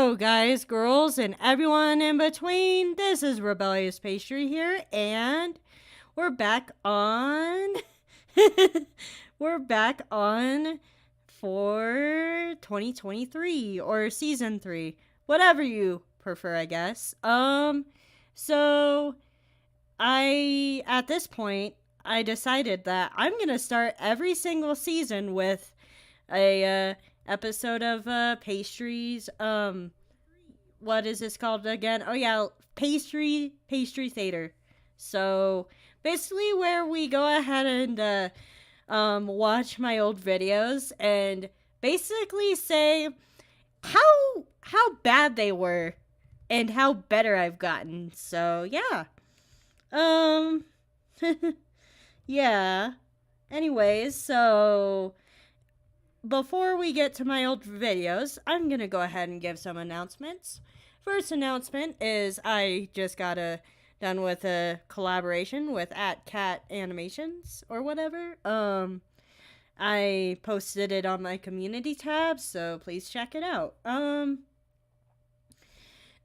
Hello, guys, girls, and everyone in between. This is Rebellious Pastry here, and we're back on. we're back on for 2023 or season 3, whatever you prefer, I guess. So at this point, I decided that I'm gonna start every single season with a episode of Pastry's what is this called again? Oh yeah, Pastry Theater. So basically where we go ahead and watch my old videos and basically say how bad they were and how better I've gotten. So yeah. Yeah. Anyways, so before we get to my old videos, I'm going to go ahead and give some announcements. First announcement is I just got done with a collaboration with @Cat Animations or whatever. I posted it on my community tab, so please check it out.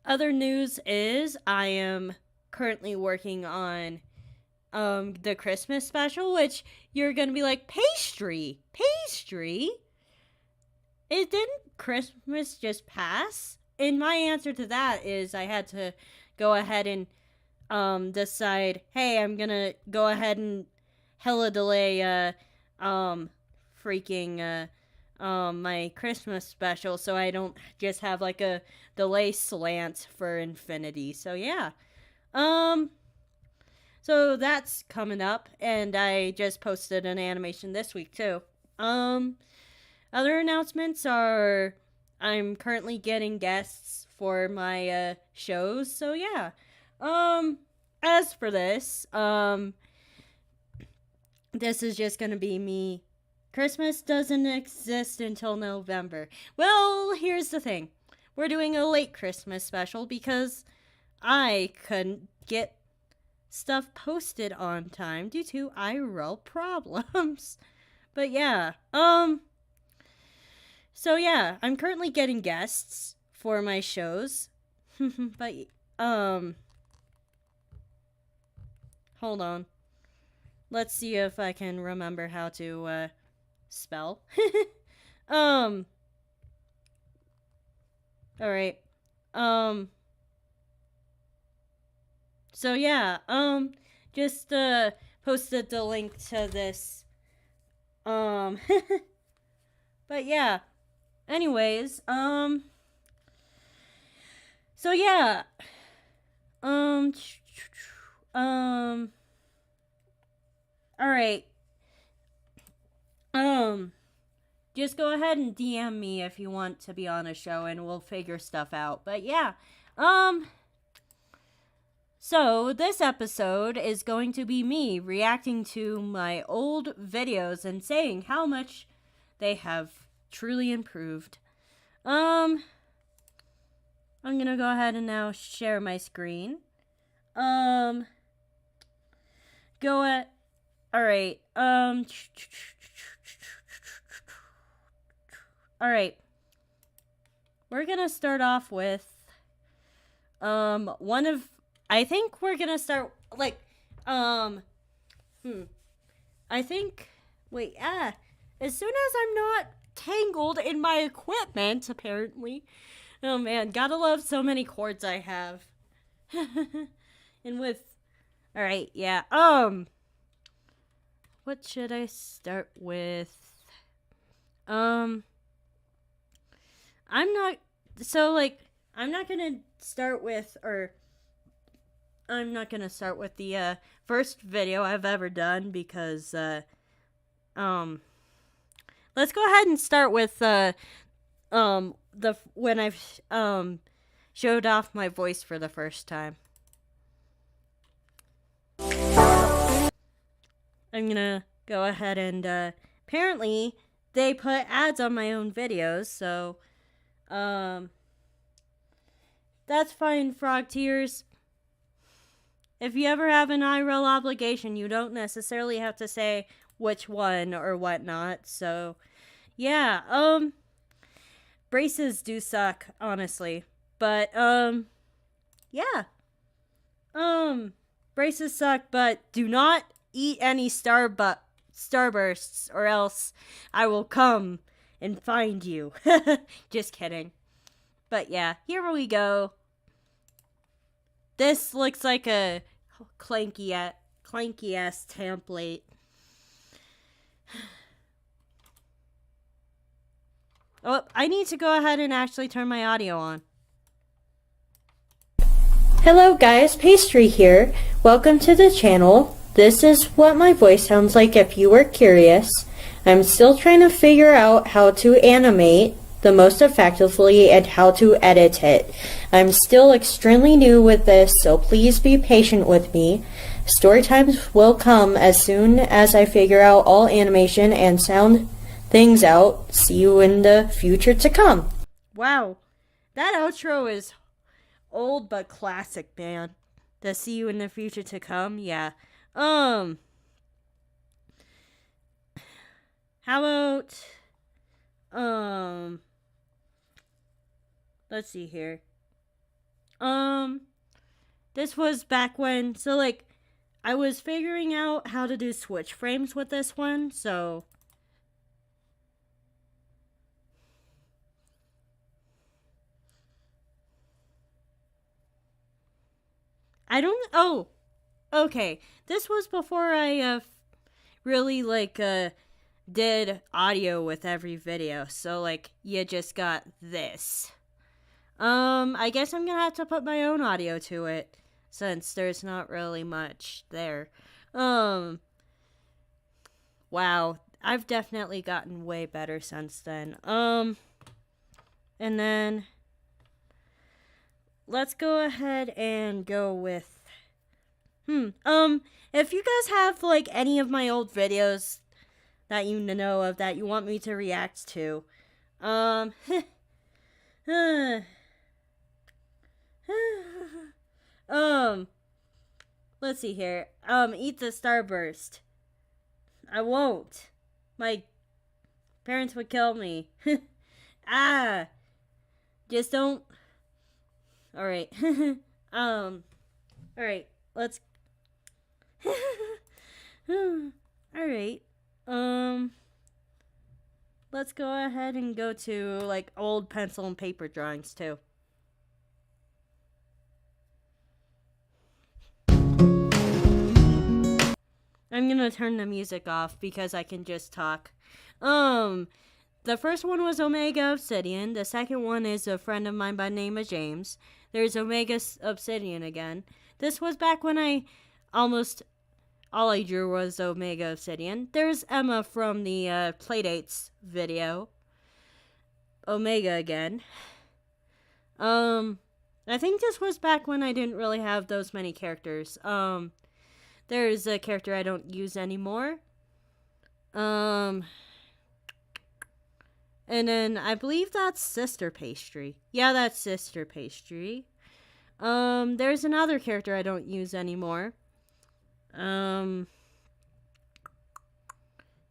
Other news is I am currently working on the Christmas special, which you're going to be like, Pastry? It didn't Christmas just pass? And my answer to that is I had to go ahead and decide, hey, I'm gonna go ahead and hella delay my Christmas special so I don't just have like a delay slant for infinity. So yeah. So that's coming up, and I just posted an animation this week too. Other announcements are I'm currently getting guests for my shows, so yeah. As for this, this is just gonna be me. Christmas doesn't exist until November. Well, here's the thing. We're doing a late Christmas special because I couldn't get stuff posted on time due to IRL problems. But yeah, so yeah, I'm currently getting guests for my shows. But hold on. Let's see if I can remember how to spell. All right. So yeah, just posted the link to this. But yeah. Anyways, so yeah. All right. Just go ahead and DM me if you want to be on a show and we'll figure stuff out. But yeah. So this episode is going to be me reacting to my old videos and saying how much they have truly improved. I'm gonna go ahead and now share my screen. Alright, alright. We're gonna start off with, I think we're gonna start, like, as soon as I'm not tangled in my equipment, apparently. Oh man, gotta love so many cords I have. And with, alright, yeah, what should I start with? I'm not gonna start with the first video I've ever done because let's go ahead and start with when I've showed off my voice for the first time. I'm gonna go ahead and apparently they put ads on my own videos, so that's fine, Frog Tears. If you ever have an IRL obligation, you don't necessarily have to say which one or whatnot. So, yeah. braces do suck, honestly. But, yeah. Braces suck, but do not eat any Starbursts, or else I will come and find you. Just kidding. But yeah, here we go. This looks like a clanky ass template. Oh, I need to go ahead and actually turn my audio on. Hello guys, Pastry here. Welcome to the channel. This is what my voice sounds like if you were curious. I'm still trying to figure out how to animate the most effectively and how to edit it. I'm still extremely new with this, so please be patient with me. Story times will come as soon as I figure out all animation and sound things out. See you in the future to come. Wow, that outro is old but classic, man. The see you in the future to come, yeah. How about let's see here. This was back when, so like, I was figuring out how to do switch frames with this one, so I don't, oh, okay. This was before I, really, like, did audio with every video, so, like, you just got this. I guess I'm gonna have to put my own audio to it, since there's not really much there. Wow, I've definitely gotten way better since then. And then let's go ahead and go with, if you guys have, like, any of my old videos that you know of that you want me to react to, let's see here. Eat the Starburst. I won't. My parents would kill me. Just don't. Alright. Alright, let's. Alright. Let's go ahead and go to, like, old pencil and paper drawings, too. I'm gonna turn the music off because I can just talk. The first one was Omega Obsidian. The second one is a friend of mine by the name of James. There's Omega Obsidian again. This was back when almost all I drew was Omega Obsidian. There's Emma from the Playdates video. Omega again. I think this was back when I didn't really have those many characters. There's a character I don't use anymore. And then I believe that's Sister Pastry. Yeah, that's Sister Pastry. There's another character I don't use anymore. And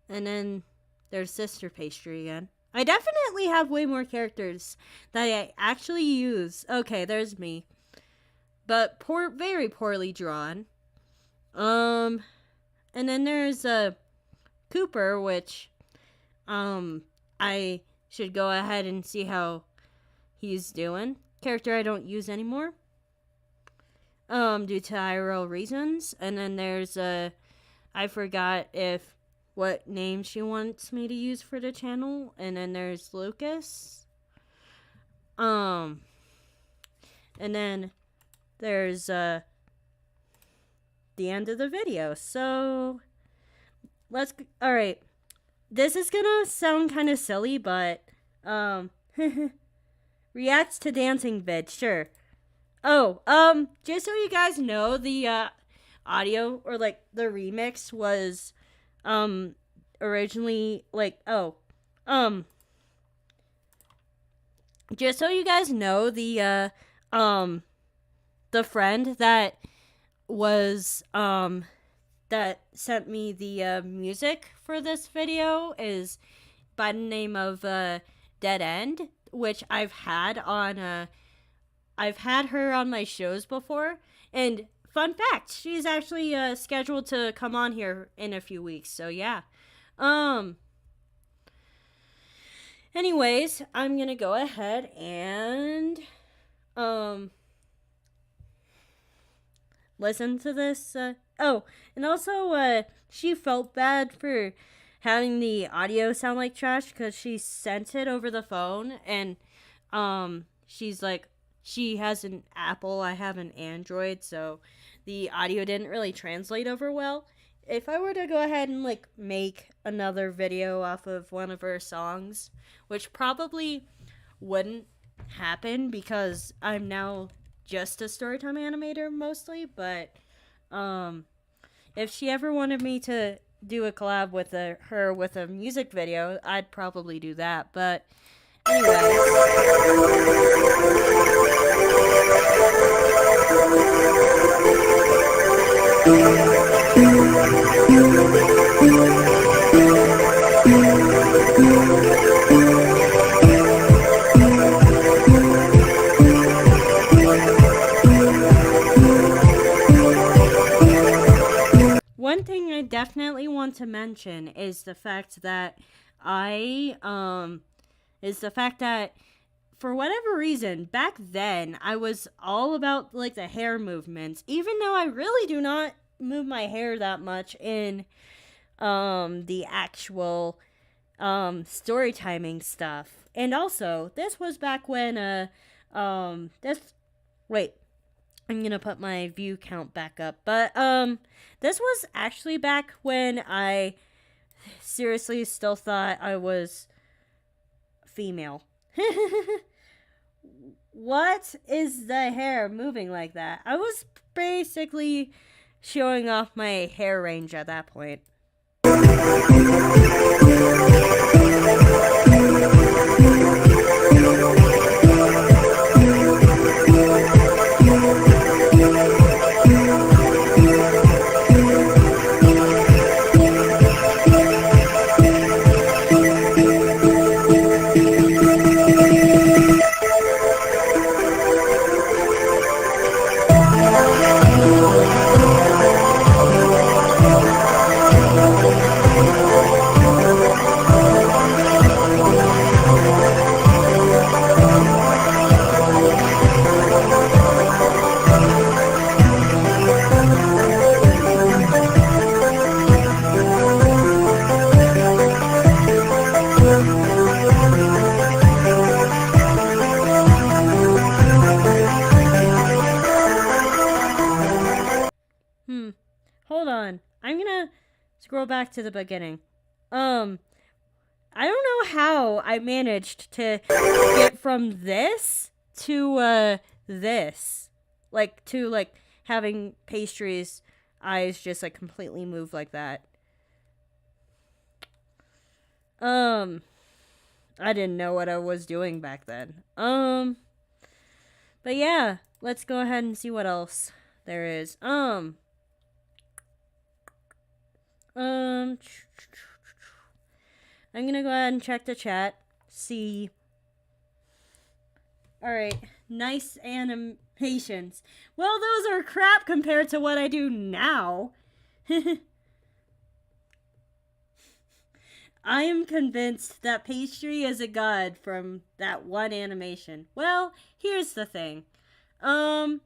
then there's Sister Pastry again. I definitely have way more characters that I actually use. Okay, there's me. But very poorly drawn. And then there's Cooper, which I should go ahead and see how he's doing. Character I don't use anymore. Due to IRL reasons. And then there's I forgot what name she wants me to use for the channel. And then there's Lucas. And then there's the end of the video. So alright. This is gonna sound kind of silly, but reacts to dancing vid, sure. Oh, just so you guys know, the audio, or like the remix was originally like, just so you guys know, the friend that was that sent me the music for this video is by the name of Dead End. which I've had her on my shows before. And fun fact, she's actually scheduled to come on here in a few weeks. So yeah. Anyways, I'm gonna go ahead and listen to this. And also, she felt bad for having the audio sound like trash because she sent it over the phone, and she's like, she has an Apple, I have an Android, so the audio didn't really translate over well. If I were to go ahead and like make another video off of one of her songs, which probably wouldn't happen because I'm now just a storytime animator mostly, but if she ever wanted me to do a collab with her with a music video, I'd probably do that. But one thing I definitely want to mention is the fact that for whatever reason, back then, I was all about, like, the hair movements, even though I really do not move my hair that much in, the actual, story timing stuff. And also, this was back when, I'm gonna put my view count back up, but, this was actually back when I seriously still thought I was female. What is the hair moving like that? I was basically showing off my hair range at that point. Hold on. I'm gonna scroll back to the beginning. I don't know how I managed to get from this to this. Like to like having Pastry's eyes just like completely move like that. I didn't know what I was doing back then. But yeah, let's go ahead and see what else there is. I'm gonna go ahead and check the chat. See. Alright, nice animations. Well, those are crap compared to what I do now. I am convinced that Pastry is a god from that one animation. Well, here's the thing. Some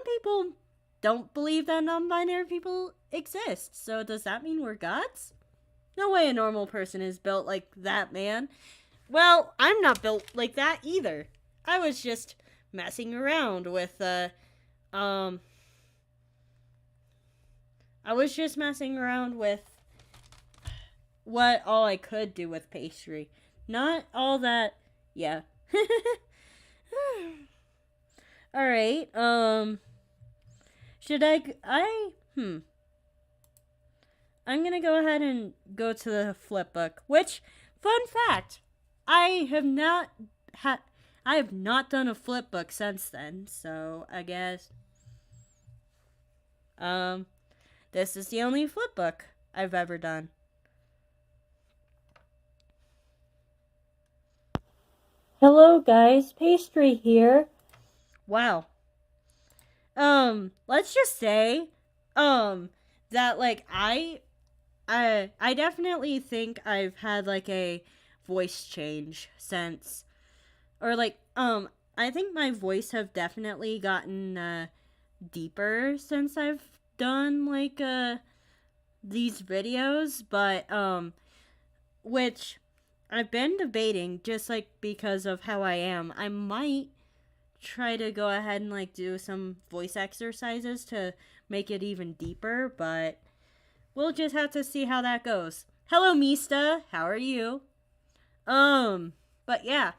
people don't believe that non-binary people exist. So does that mean we're gods? No way a normal person is built like that, man. Well, I'm not built like that either. I was just messing around with, what all I could do with Pastry. Not all that, yeah. Alright, should I'm gonna go ahead and go to the flip book, which, fun fact, I have not done a flip book since then, so I guess, this is the only flip book I've ever done. Hello guys, Pastry here. Wow. Let's just say, that like I definitely think I've had like a voice change since, or like, I think my voice have definitely gotten deeper since I've done like these videos, but which I've been debating just like because of how I am. I might try to go ahead and like do some voice exercises to make it even deeper, but we'll just have to see how that goes. Hello Mista, how are you? Um, but yeah.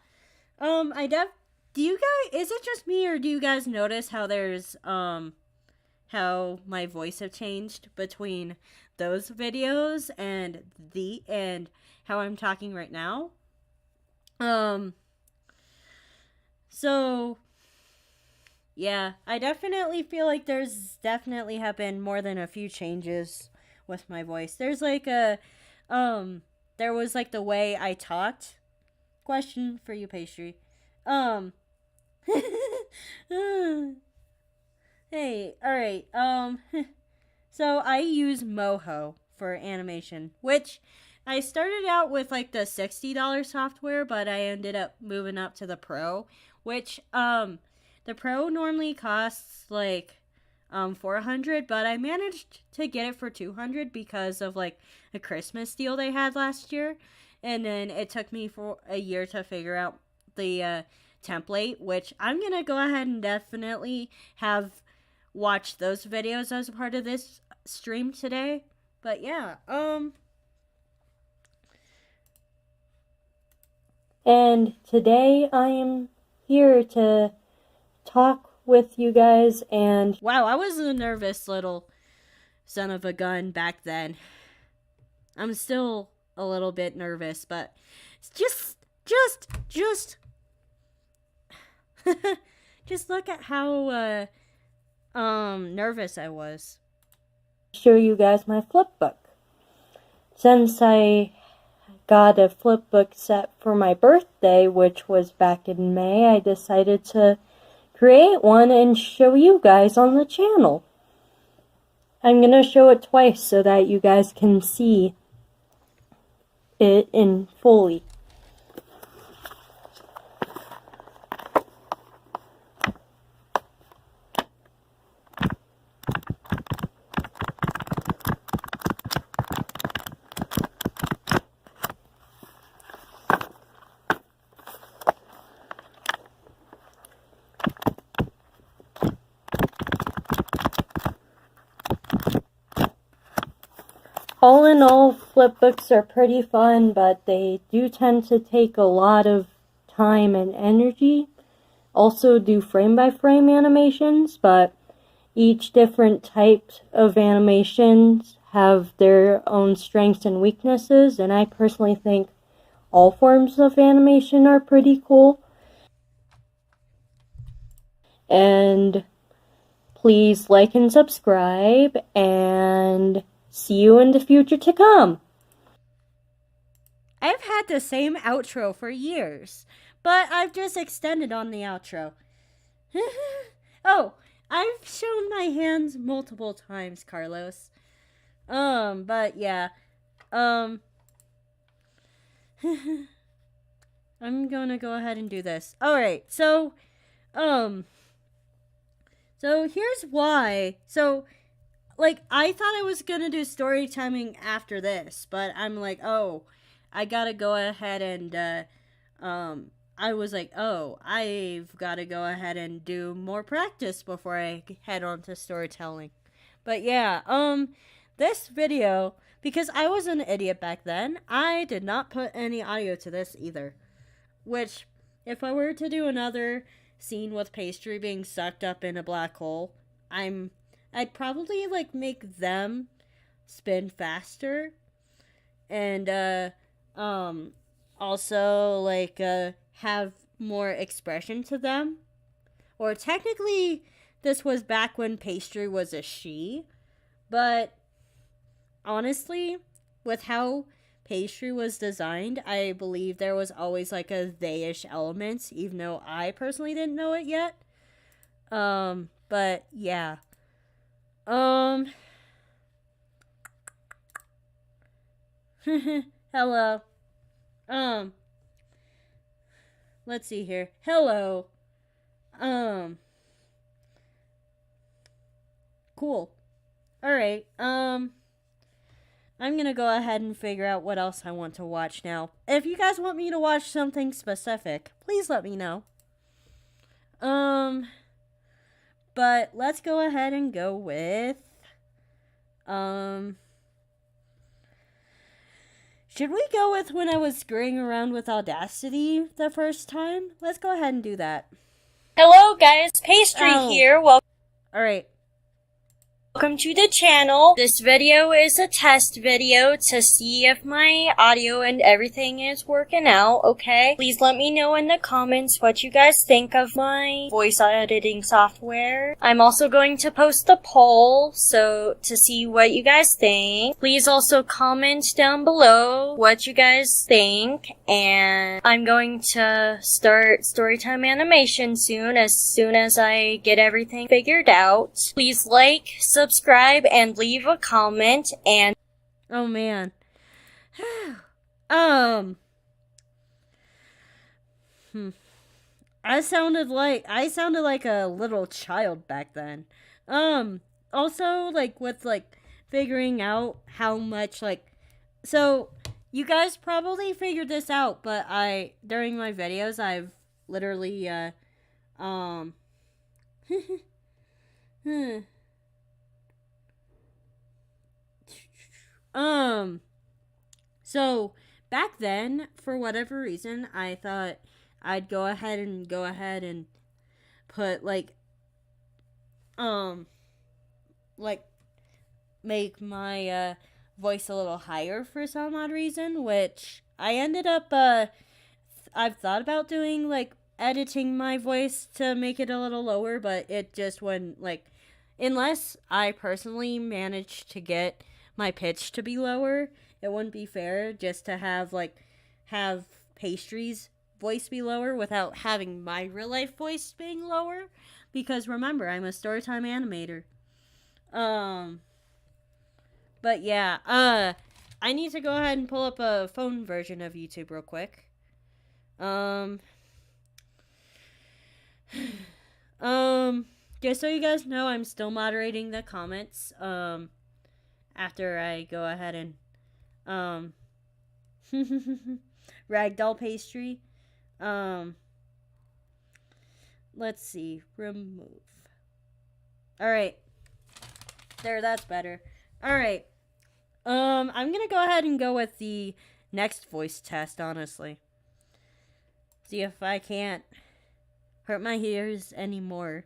I def Do you guys, is it just me or do you guys notice how there's how my voice have changed between those videos and how I'm talking right now? Um so yeah, I definitely feel like there's definitely have been more than a few changes with my voice. There's like a there was like the way I talked. Question for you, Pastry. Um Hey, all right. So I use Moho for animation, which I started out with like the $60 software, but I ended up moving up to the Pro, which the Pro normally costs like 400, but I managed to get it for 200 because of like a Christmas deal they had last year. And then it took me for a year to figure out the template, which I'm going to go ahead and definitely have watch those videos as a part of this stream today. But yeah, And today I am here to talk with you guys and wow, I was a nervous little son of a gun back then. I'm still a little bit nervous, but just just look at how nervous I was. show you guys my flipbook. Since I got a flipbook set for my birthday, which was back in May, I decided to create one and show you guys on the channel. I'm going to show it twice so that you guys can see it in fully. All in all, flipbooks are pretty fun, but they do tend to take a lot of time and energy. Also do frame-by-frame animations, but each different type of animations have their own strengths and weaknesses, and I personally think all forms of animation are pretty cool. And please like and subscribe, and see you in the future to come. I've had the same outro for years, but I've just extended on the outro. Oh, I've shown my hands multiple times, Carlos. But yeah. Um I'm gonna go ahead and do this. Alright, um so here's why. So like I thought I was gonna do story timing after this, but I'm like, oh, I gotta go ahead and I was like, oh, I've gotta go ahead and do more practice before I head on to storytelling. But yeah, this video, because I was an idiot back then, I did not put any audio to this either. Which, if I were to do another scene with Pastry being sucked up in a black hole, I'd probably like make them spin faster and also like have more expression to them. Or technically this was back when Pastry was a she, but honestly, with how Pastry was designed, I believe there was always like a they-ish element, even though I personally didn't know it yet. But yeah. Hello. Um, let's see here. Hello. Cool. Alright, I'm gonna go ahead and figure out what else I want to watch now. If you guys want me to watch something specific, please let me know. But let's go ahead and go with, should we go with when I was screwing around with Audacity the first time? Let's go ahead and do that. Hello guys, Pastry here. Alright. Welcome to the channel. This video is a test video to see if my audio and everything is working out, okay? Please let me know in the comments what you guys think of my voice editing software. I'm also going to post the poll to see what you guys think. Please also comment down below what you guys think, and I'm going to start storytime animation soon as I get everything figured out. Please like, subscribe, and leave a comment, and oh man. I sounded like a little child back then. Also like with like figuring out how much so you guys probably figured this out, but during my videos I've literally so back then, for whatever reason, I thought I'd go ahead and put make my voice a little higher for some odd reason, which I ended up I've thought about doing editing my voice to make it a little lower, but it just wouldn't unless I personally managed to get my pitch to be lower, it wouldn't be fair just to have Pastry's voice be lower without having my real life voice being lower, because remember, I'm a storytime animator. But yeah, I need to go ahead and pull up a phone version of YouTube real quick. Just so you guys know, I'm still moderating the comments, after I go ahead and, ragdoll Pastry. Let's see, remove. Alright. There, that's better. Alright. I'm gonna go ahead and go with the next voice test, honestly. See if I can't hurt my ears anymore.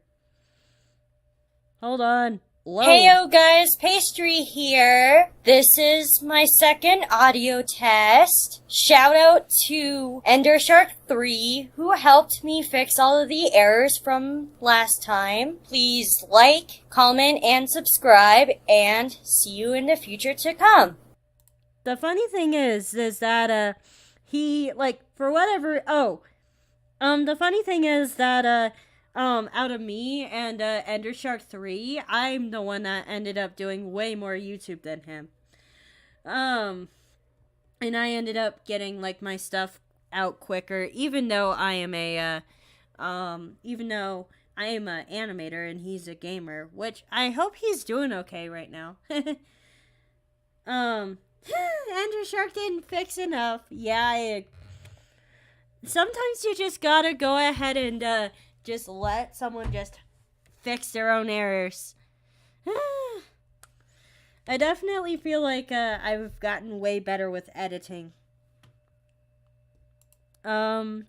Hold on. Whoa. Heyo guys, Pastry here. This is my second audio test. Shout out to EnderShark3 who helped me fix all of the errors from last time. Please like, comment, and subscribe, and see you in the future to come. The funny thing is that he for whatever the funny thing is that out of me and EnderShark3, I'm the one that ended up doing way more YouTube than him. And I ended up getting my stuff out quicker, even though I am a animator and he's a gamer, which I hope he's doing okay right now. EnderShark didn't fix enough. Yeah, sometimes you just gotta go ahead and just let someone just fix their own errors. I definitely feel like I've gotten way better with editing. And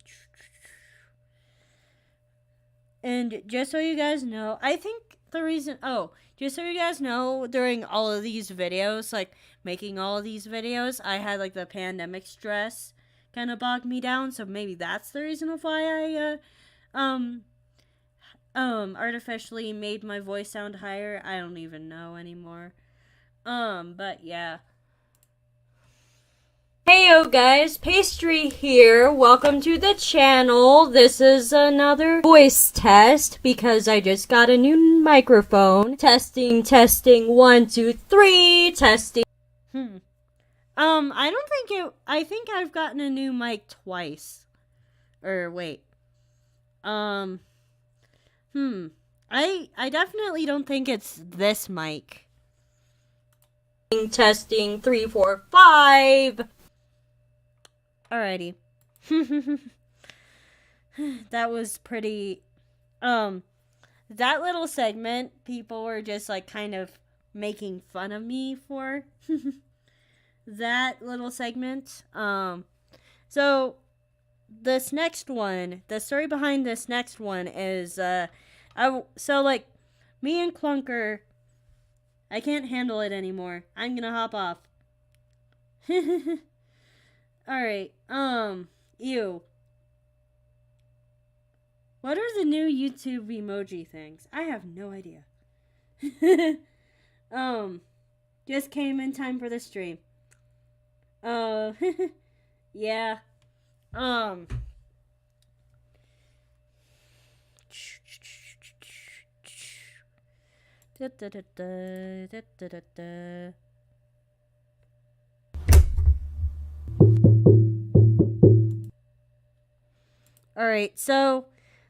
just so you guys know, I think the reason, just so you guys know, during all of these videos, making all of these videos, I had the pandemic stress kind of bogged me down, so maybe that's the reason of why I artificially made my voice sound higher. I don't even know anymore. But yeah. Heyo guys, Pastry here. Welcome to the channel. This is another voice test because I just got a new microphone. Testing, 1, 2, 3, testing. I don't think I think I've gotten a new mic twice. Or wait. I definitely don't think it's this mic. Testing, 3, 4, 5. Alrighty. That was pretty, that little segment, people were just like kind of making fun of me for that little segment. So this next one, the story behind this next one is, so like me and Clunker, I can't handle it anymore. I'm gonna hop off. Alright, ew. What are the new YouTube emoji things? I have no idea. Just came in time for the stream. Yeah. Alright, so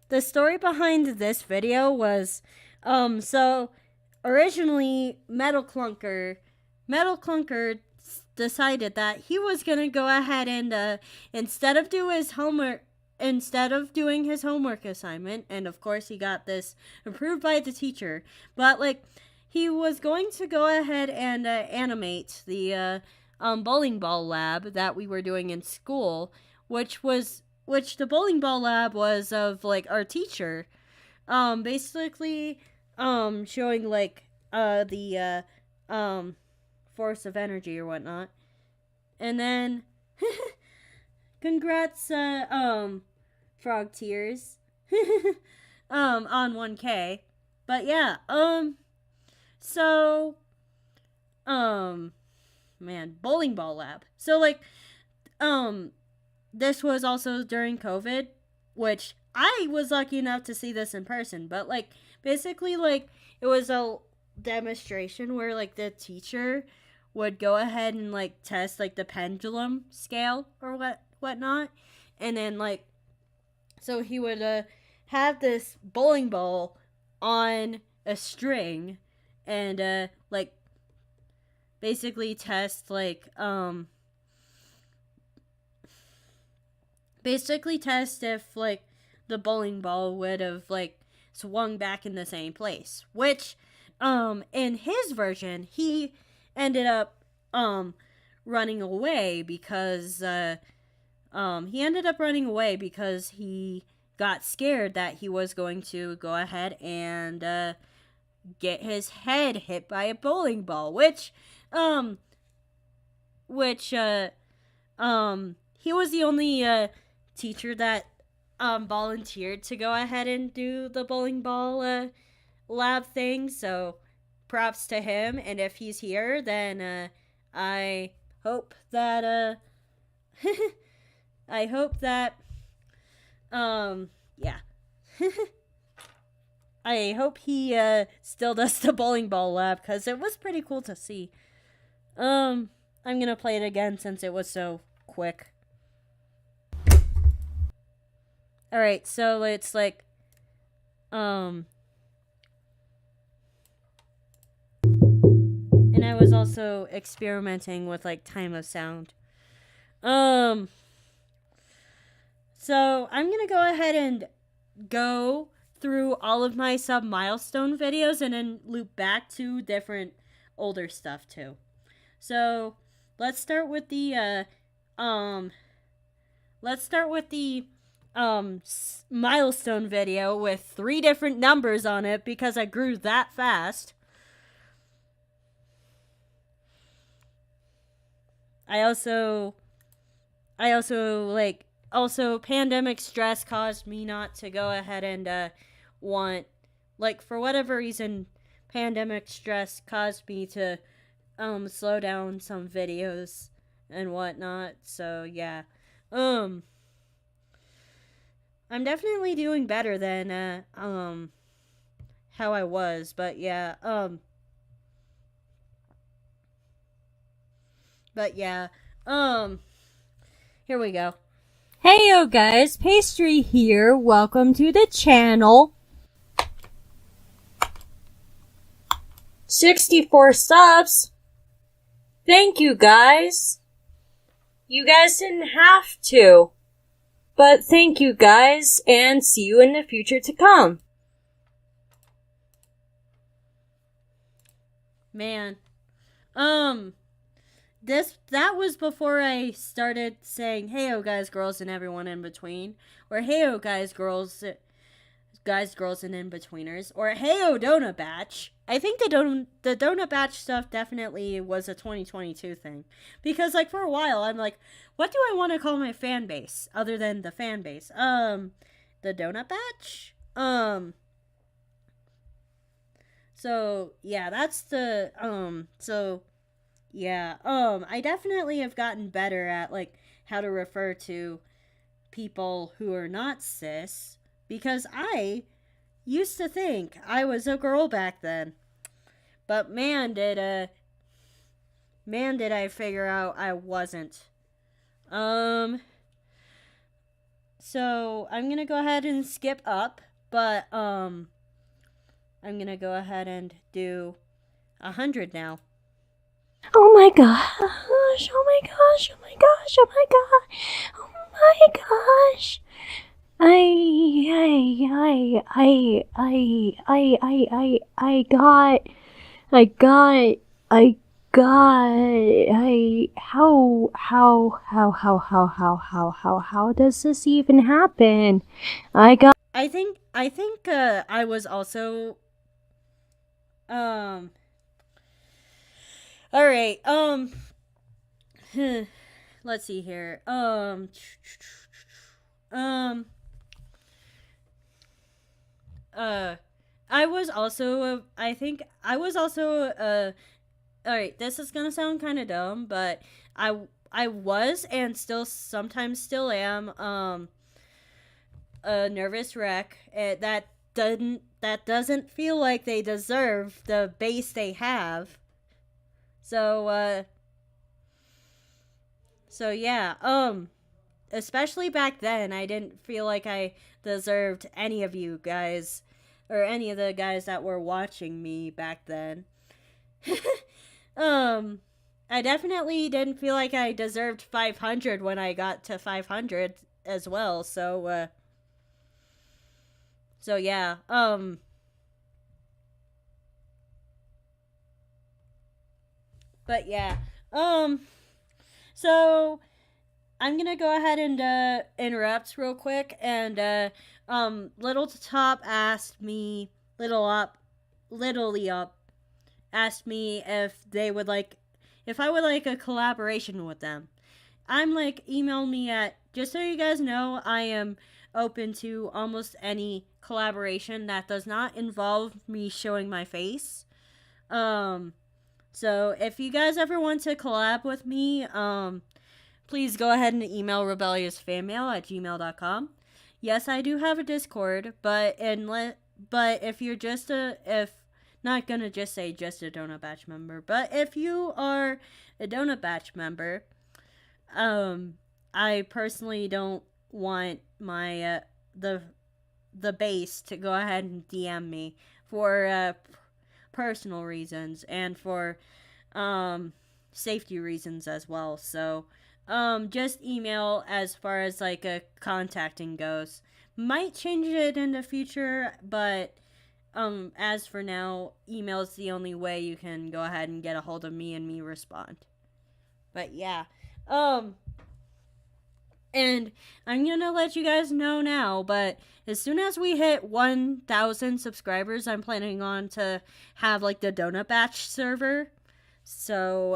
the story behind this video was, so originally Metal Clunker decided that he was gonna go ahead and, instead of doing his homework assignment, and of course he got this approved by the teacher, but like, he was going to go ahead and animate the bowling ball lab that we were doing in school, which the bowling ball lab was of like our teacher, basically showing like the force of energy or whatnot. And then congrats Frog Tears on 1K. But yeah, so man, bowling ball lab. So like this was also during COVID, which I was lucky enough to see this in person, but like basically like it was a demonstration where like the teacher would go ahead and like test like the pendulum scale or whatnot, and then like so he would have this bowling ball on a string and like basically test like if like the bowling ball would have like swung back in the same place, which in his version he ended up running away because he got scared that he was going to go ahead and get his head hit by a bowling ball, which he was the only teacher that volunteered to go ahead and do the bowling ball lab thing, so props to him. And if he's here, then I hope that yeah. I hope he still does the bowling ball lab, because it was pretty cool to see. I'm gonna play it again since it was so quick. Alright, so it's like and I was also experimenting with like time of sound. So I'm gonna go ahead and go through all of my sub-milestone videos and then loop back to different older stuff too. So let's start with the milestone video with 3 different numbers on it because I grew that fast. I also pandemic stress caused me not to go ahead and for whatever reason, pandemic stress caused me to slow down some videos and whatnot. So yeah. I'm definitely doing better than how I was, but yeah. But yeah. Um Here we go. Hey yo guys, Pastry here. Welcome to the channel. 64 subs. Thank you guys. You guys didn't have to. But thank you guys, and see you in the future to come. Man. That was before I started saying heyo guys, girls, and everyone in between. Or heyo guys, girls, girls, and in-betweeners. Or heyo donut batch. I think the donut batch stuff definitely was a 2022 thing. Because like for a while I'm like, what do I want to call my fan base other than the fan base? The donut batch? So yeah, that's the yeah, I definitely have gotten better at like how to refer to people who are not cis because I used to think I was a girl back then. But man did I figure out I wasn't. So I'm going to go ahead and skip up, but I'm going to go ahead and do 100 now. Oh my gosh, oh my gosh, oh my gosh, oh my gosh, oh my gosh. How does this even happen? I think I was also all right. Let's see here. I was also I think I was also all right, this is going to sound kind of dumb, but I was and still sometimes still am a nervous wreck that doesn't feel like they deserve the base they have. So yeah, especially back then, I didn't feel like I deserved any of you guys or any of the guys that were watching me back then. I definitely didn't feel like I deserved 500 when I got to 500 as well. So yeah. But yeah. So I'm gonna go ahead and interrupt real quick and Little Top asked me Little Up asked me if I would like a collaboration with them. I'm like, email me at, just so you guys know, I am open to almost any collaboration that does not involve me showing my face. So if you guys ever want to collab with me, please go ahead and email rebelliousfanmail@gmail.com. Yes, I do have a Discord, but if you're not gonna just say just a Donut Batch member, but if you are a Donut Batch member, I personally don't want my the base to go ahead and DM me for personal reasons and for safety reasons as well. So just email as far as like a contacting goes. Might change it in the future, but as for now, email is the only way you can go ahead and get a hold of me and me respond. But yeah. And I'm gonna let you guys know now, but as soon as we hit 1,000 subscribers, I'm planning on to have like the Donut Batch server. So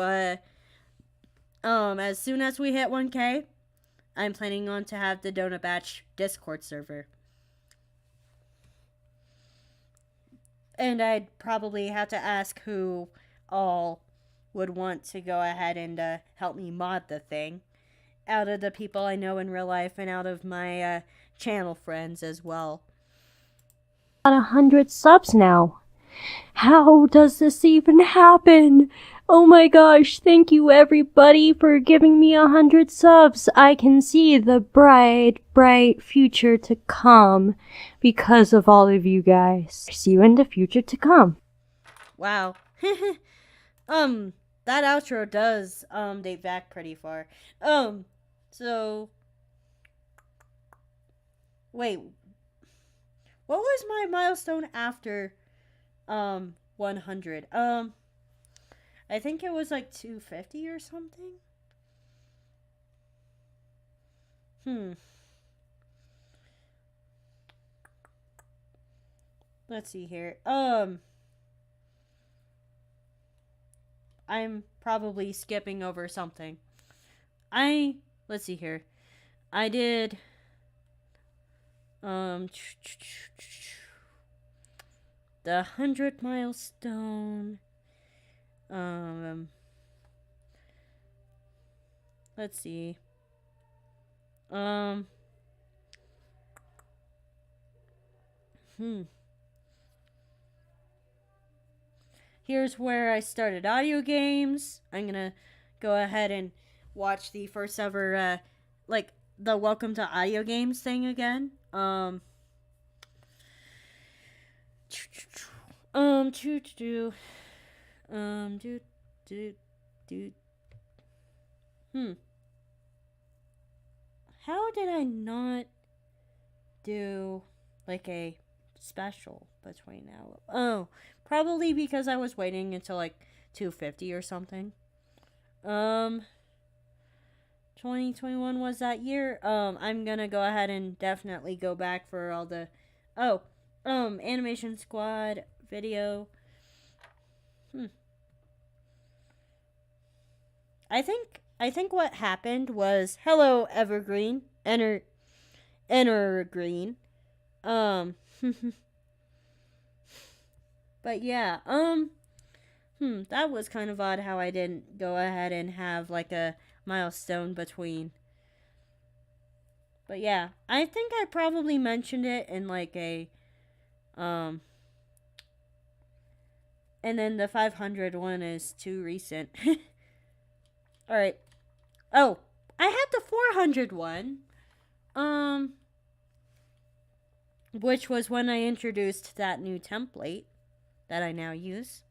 as soon as we hit 1K, I'm planning on to have the Donut Batch Discord server. And I'd probably have to ask who all would want to go ahead and help me mod the thing. Out of the people I know in real life and out of my channel friends as well. 100 subs now. How does this even happen? Oh my gosh, thank you everybody for giving me 100 subs. I can see the bright, bright future to come because of all of you guys. See you in the future to come. Wow. That outro does, date back pretty far. So... Wait. What was my milestone after, 100? I think it was like 250 or something? Let's see here. I'm probably skipping over something. Let's see here. I did, the 100 milestone. Let's see. Here's where I started audio games. I'm gonna go ahead and watch the first ever, the Welcome to Audio Games thing again. How did I not do, like, a special between now? Oh, probably because I was waiting until, like, 250 or something. 2021 was that year. I'm gonna go ahead and definitely go back for all the... Animation Squad video. I think what happened was, hello Evergreen, enter green. But yeah, that was kind of odd how I didn't go ahead and have like a milestone between. But yeah, I think I probably mentioned it in like a, and then the 500 one is too recent. Alright. Oh, I had the 400 one. Which was when I introduced that new template that I now use.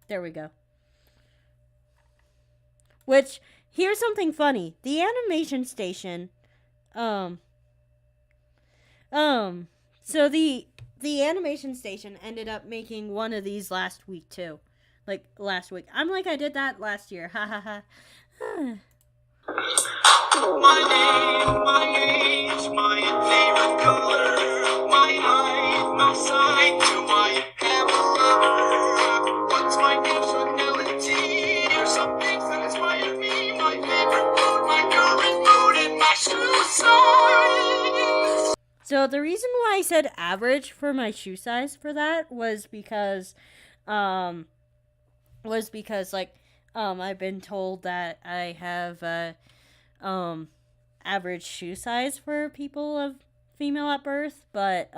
There we go. Which, here's something funny. The animation station, so the animation station ended up making one of these last week too. Like, last week. I'm like, I did that last year. Ha ha ha. My name, my age, my favorite color, my height, my sign, do I have a lover? What's my nationality? Or some things that inspire me. My favorite food, my current mood, and my shoe size. So the reason why I said average for my shoe size for that was because, I've been told that I have average shoe size for people of female at birth, but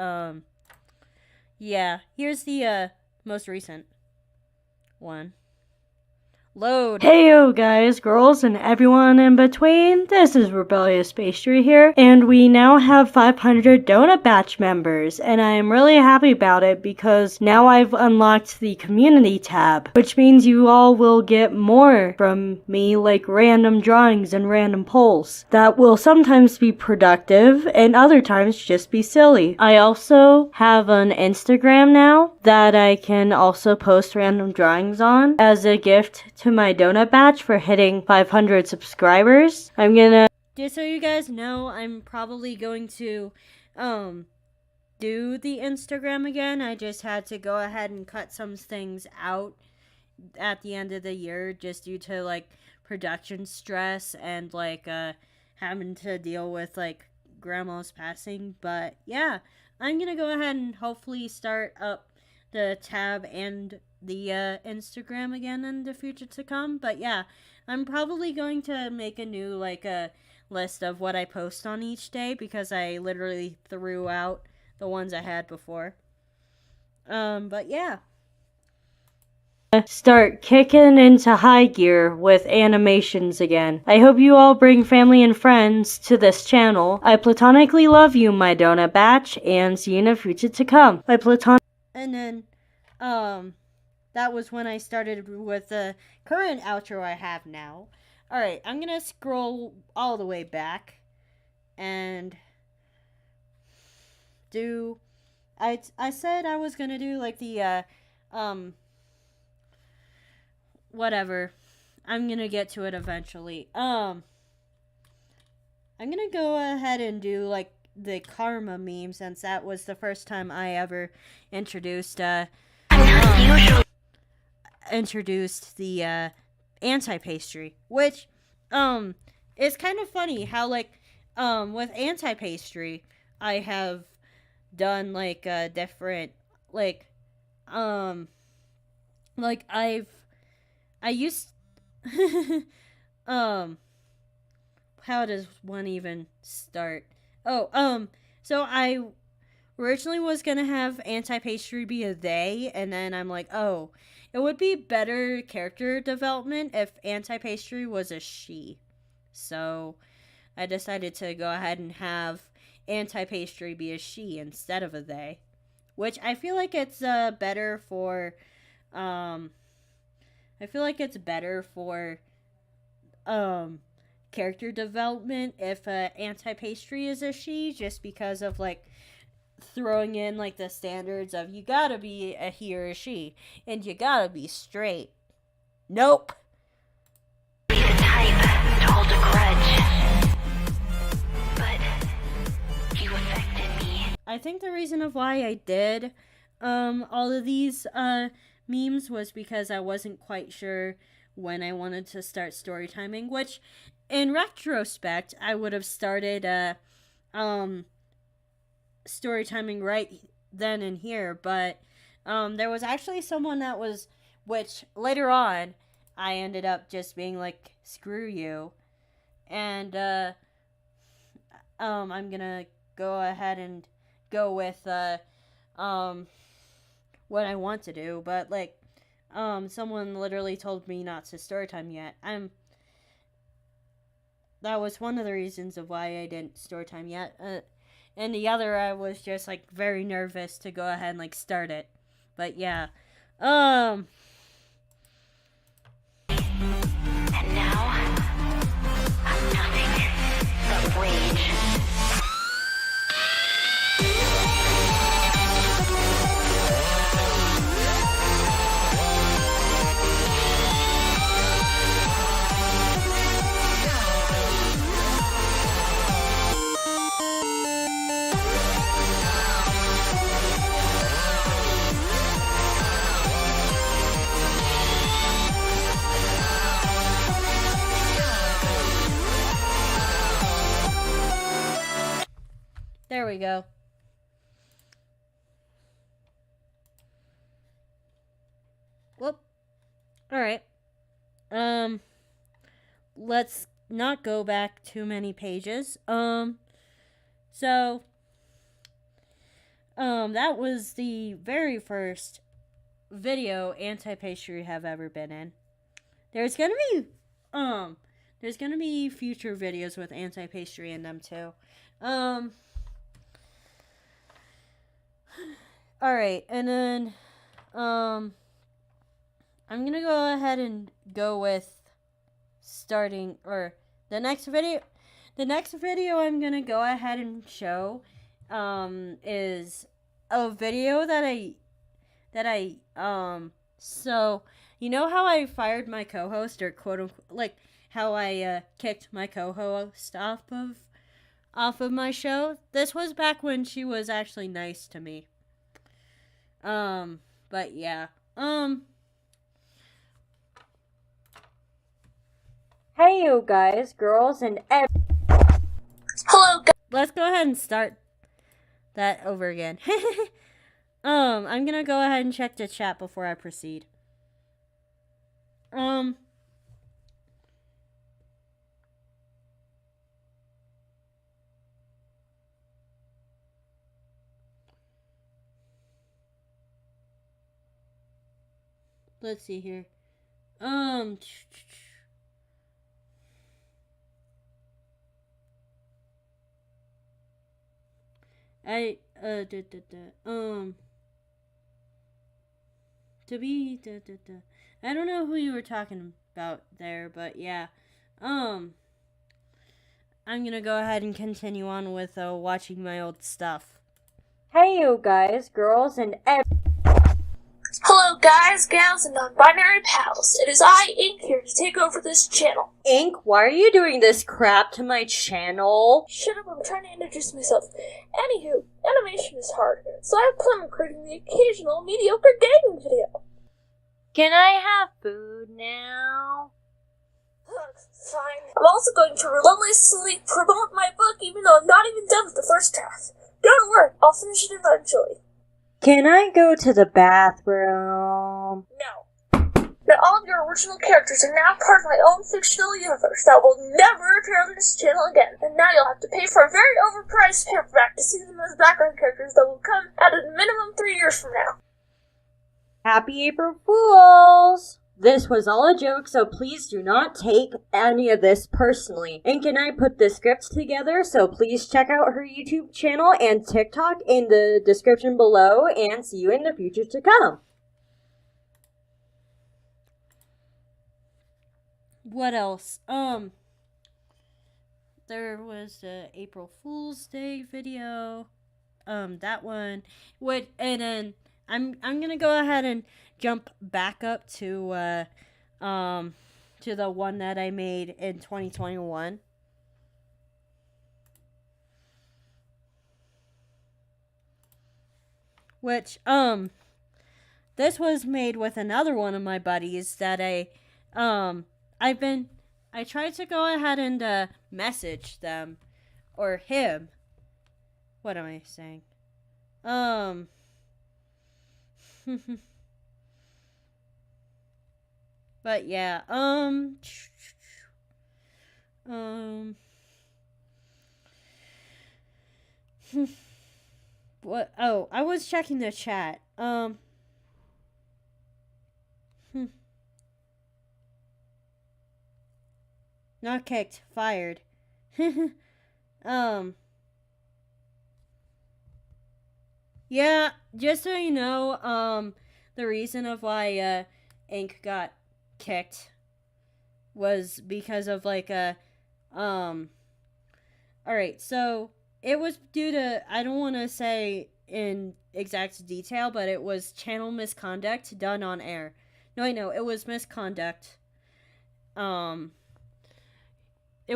yeah, here's the most recent one. Load. Heyo guys, girls, and everyone in between, this is Rebellious Pastry here, and we now have 500 Donut Batch members, and I am really happy about it because now I've unlocked the community tab, which means you all will get more from me, like random drawings and random polls that will sometimes be productive and other times just be silly. I also have an Instagram now that I can also post random drawings on as a gift to my donut batch for hitting 500 subscribers. I'm gonna... Just so you guys know, I'm probably going to do the Instagram again. I just had to go ahead and cut some things out at the end of the year just due to like production stress and like having to deal with like grandma's passing. But yeah, I'm gonna go ahead and hopefully start up the tab and the Instagram again in the future to come. But yeah, I'm probably going to make a new like a list of what I post on each day because I literally threw out the ones I had before. But yeah. Start kicking into high gear with animations again. I hope you all bring family and friends to this channel. I platonically love you, my donut batch, and see you in the future to come. And then, that was when I started with the current outro I have now. Alright, I'm gonna scroll all the way back and do. I said I was gonna do like the, whatever. I'm gonna get to it eventually. I'm gonna go ahead and do like the karma meme since that was the first time I ever introduced introduced the anti-pastry, which is kind of funny how like with anti-pastry I have done like different like I used how does one even start? So I originally was gonna have anti-pastry be a they, and then I'm like, oh, it would be better character development if anti-pastry was a she. So I decided to go ahead and have anti-pastry be a she instead of a they, which I feel like it's better for character development if anti-pastry is a she, just because of like throwing in like the standards of you gotta be a he or a she and you gotta be straight. Nope. Be the type to hold a grudge, but you affected me. I think the reason of why I did all of these memes was because I wasn't quite sure when I wanted to start story timing, which in retrospect I would have started story timing right then and here, but there was actually someone that was, which later on I ended up just being like, screw you, and I'm gonna go ahead and go with what I want to do, but like someone literally told me not to story time yet. That was one of the reasons of why I didn't story time yet. And the other, I was just like very nervous to go ahead and like start it. But yeah. And now, I'm nothing but rage. There we go. Whoop. Alright. Let's not go back too many pages. So that was the very first video anti-pastry have ever been in. There's gonna be future videos with anti-pastry in them too. Alright, and then I'm gonna go ahead and go with starting, or the next video I'm gonna go ahead and show is a video that I so you know how I fired my co-host, or quote unquote, like how I kicked my co-host off of my show? This was back when she was actually nice to me. But yeah. Hey you guys, girls, and Hello, let's go ahead and start that over again. I'm gonna go ahead and check the chat before I proceed. Let's see here. I don't know who you were talking about there, but yeah. I'm gonna go ahead and continue on with watching my old stuff. Hey, you guys, girls, and Hello guys, gals, and non-binary pals. It is I, Ink, here to take over this channel. Ink, why are you doing this crap to my channel? Shut up, I'm trying to introduce myself. Anywho, animation is hard, so I plan on creating the occasional mediocre gaming video. Can I have food now? Fine. I'm also going to relentlessly promote my book even though I'm not even done with the first draft. Don't worry, I'll finish it eventually. Can I go to the bathroom? No. Now all of your original characters are now part of my own fictional universe that will never appear on this channel again. And now you'll have to pay for a very overpriced paperback to see them as background characters that will come out at a minimum 3 years from now. Happy April Fools! This was all a joke, so please do not take any of this personally. Ink and I put the scripts together, so please check out her YouTube channel and TikTok in the description below, and see you in the future to come. What else? There was the April Fool's Day video. That one. And then I'm gonna go ahead and jump back up to the one that I made in 2021. Which this was made with another one of my buddies that I tried to go ahead and message them or him. What am I saying? But yeah, what? Oh, I was checking the chat. Not kicked, fired. Yeah, just so you know, the reason of why Ink got kicked was because of alright, so it was due to, I don't want to say in exact detail, but it was channel misconduct done on air. No, I know, it was misconduct. It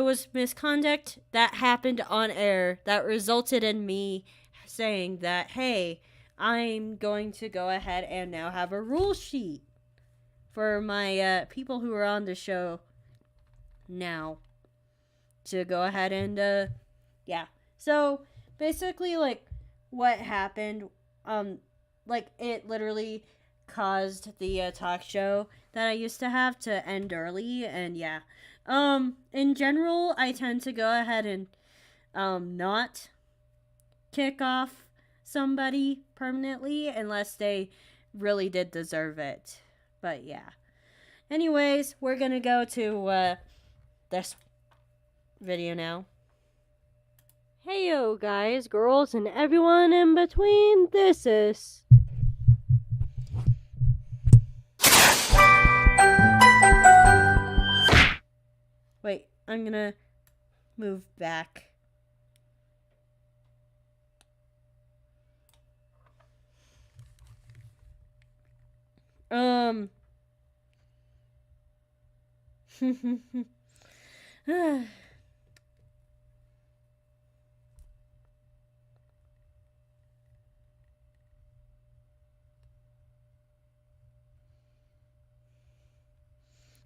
was misconduct that happened on air that resulted in me saying that, hey, I'm going to go ahead and now have a rule sheet for my people who are on the show now to go ahead and yeah. So basically, what happened, it literally caused the talk show that I used to have to end early, and yeah. In general, I tend to go ahead and not kick off somebody permanently unless they really did deserve it. But yeah. Anyways, we're gonna go to this video now. Hey yo guys, girls, and everyone in between. This is wait, I'm gonna move back.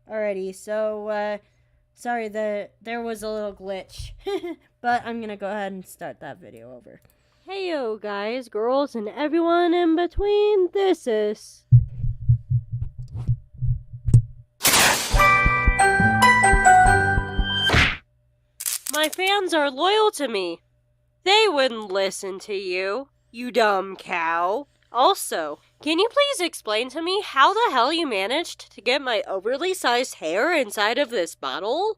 Alrighty, so Sorry, there was a little glitch. But I'm gonna go ahead and start that video over. Heyo guys, girls, and everyone in between, this is... My fans are loyal to me. They wouldn't listen to you, you dumb cow. Also, can you please explain to me how the hell you managed to get my overly sized hair inside of this bottle?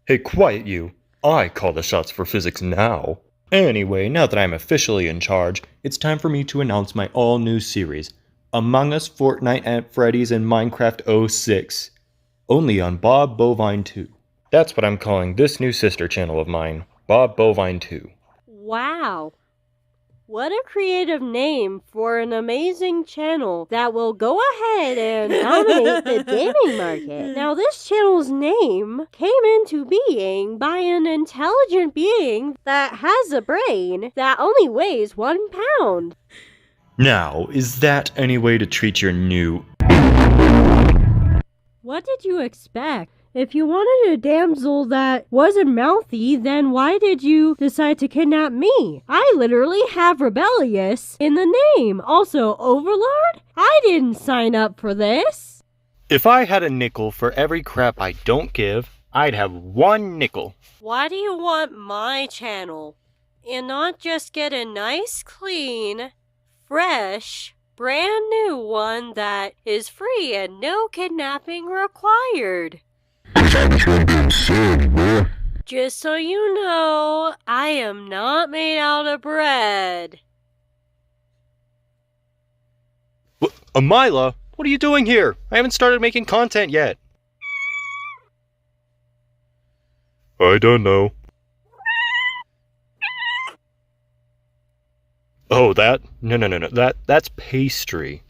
Hey, quiet you. I call the shots for physics now. Anyway, now that I'm officially in charge, it's time for me to announce my all-new series, Among Us, Fortnite, Aunt Freddy's, and Minecraft 06. Only on Bob Bovine 2. That's what I'm calling this new sister channel of mine, Bob Bovine 2. Wow. What a creative name for an amazing channel that will go ahead and dominate the gaming market. Now, this channel's name came into being by an intelligent being that has a brain that only weighs 1 pound. Now, is that any way to treat your new... What did you expect? If you wanted a damsel that wasn't mouthy, then why did you decide to kidnap me? I literally have rebellious in the name. Also, Overlord? I didn't sign up for this. If I had a nickel for every crap I don't give, I'd have 1 nickel. Why do you want my channel? And not just get a nice, clean, fresh, brand new one that is free and no kidnapping required? Just so you know, I am not made out of bread. Amila, what are you doing here? I haven't started making content yet. I don't know. Oh, that? No. That's Pastry.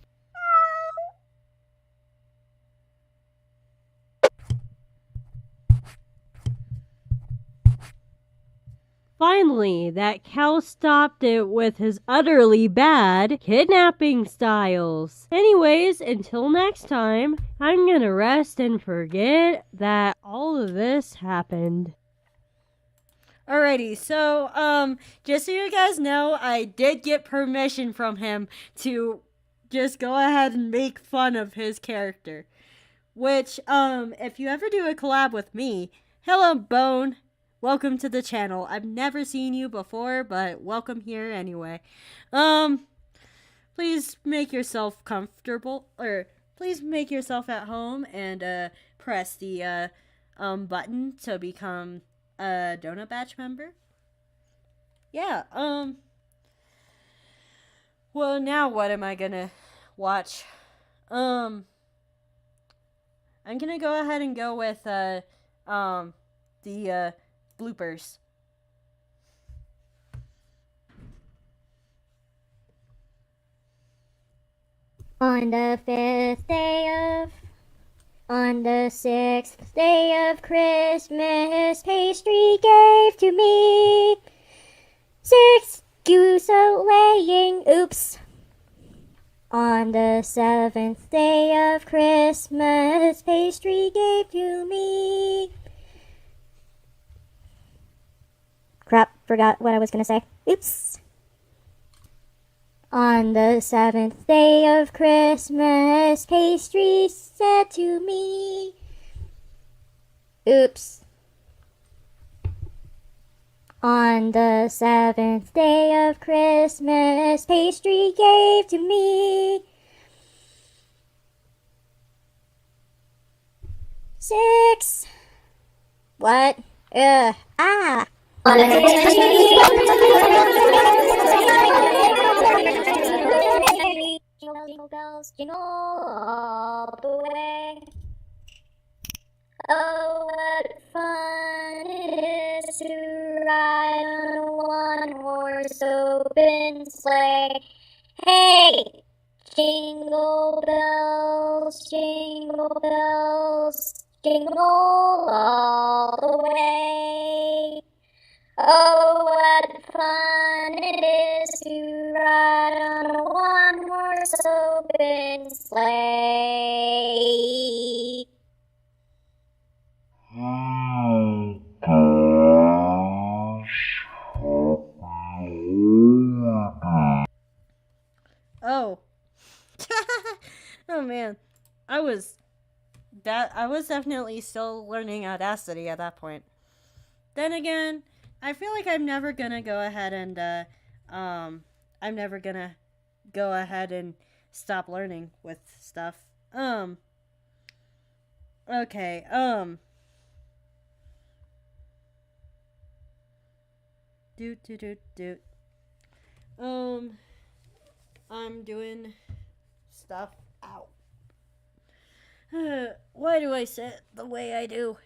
Finally, that cow stopped it with his utterly bad kidnapping styles. Anyways, until next time, I'm gonna rest and forget that all of this happened. Alrighty, so, just so you guys know, I did get permission from him to just go ahead and make fun of his character. Which, if you ever do a collab with me, hello, Bone. Welcome to the channel. I've never seen you before, but welcome here anyway. Please make yourself comfortable, or please make yourself at home and, press the, button to become a Donut Batch member. Yeah, well, now what am I gonna watch? I'm gonna go ahead and go with, the, bloopers. On the 6th day of Christmas, Pastry gave to me 6 goose laying, oops. On the 7th day of Christmas, Pastry gave to me... Crap, forgot what I was gonna say. Oops. On the 7th day of Christmas, Pastry said to me... Oops. On the 7th day of Christmas, Pastry gave to me 6... What? Ah! Jingle bells, jingle all the way. Oh, what fun it is to ride on a one-horse open sleigh. Hey! Jingle bells, jingle all the way. Oh, what fun it is to ride on a one-horse open sleigh. was definitely still learning Audacity at that point. Then again, I feel like I'm never gonna go ahead and stop learning with stuff. Okay, I'm doing stuff out. Why do I sit the way I do?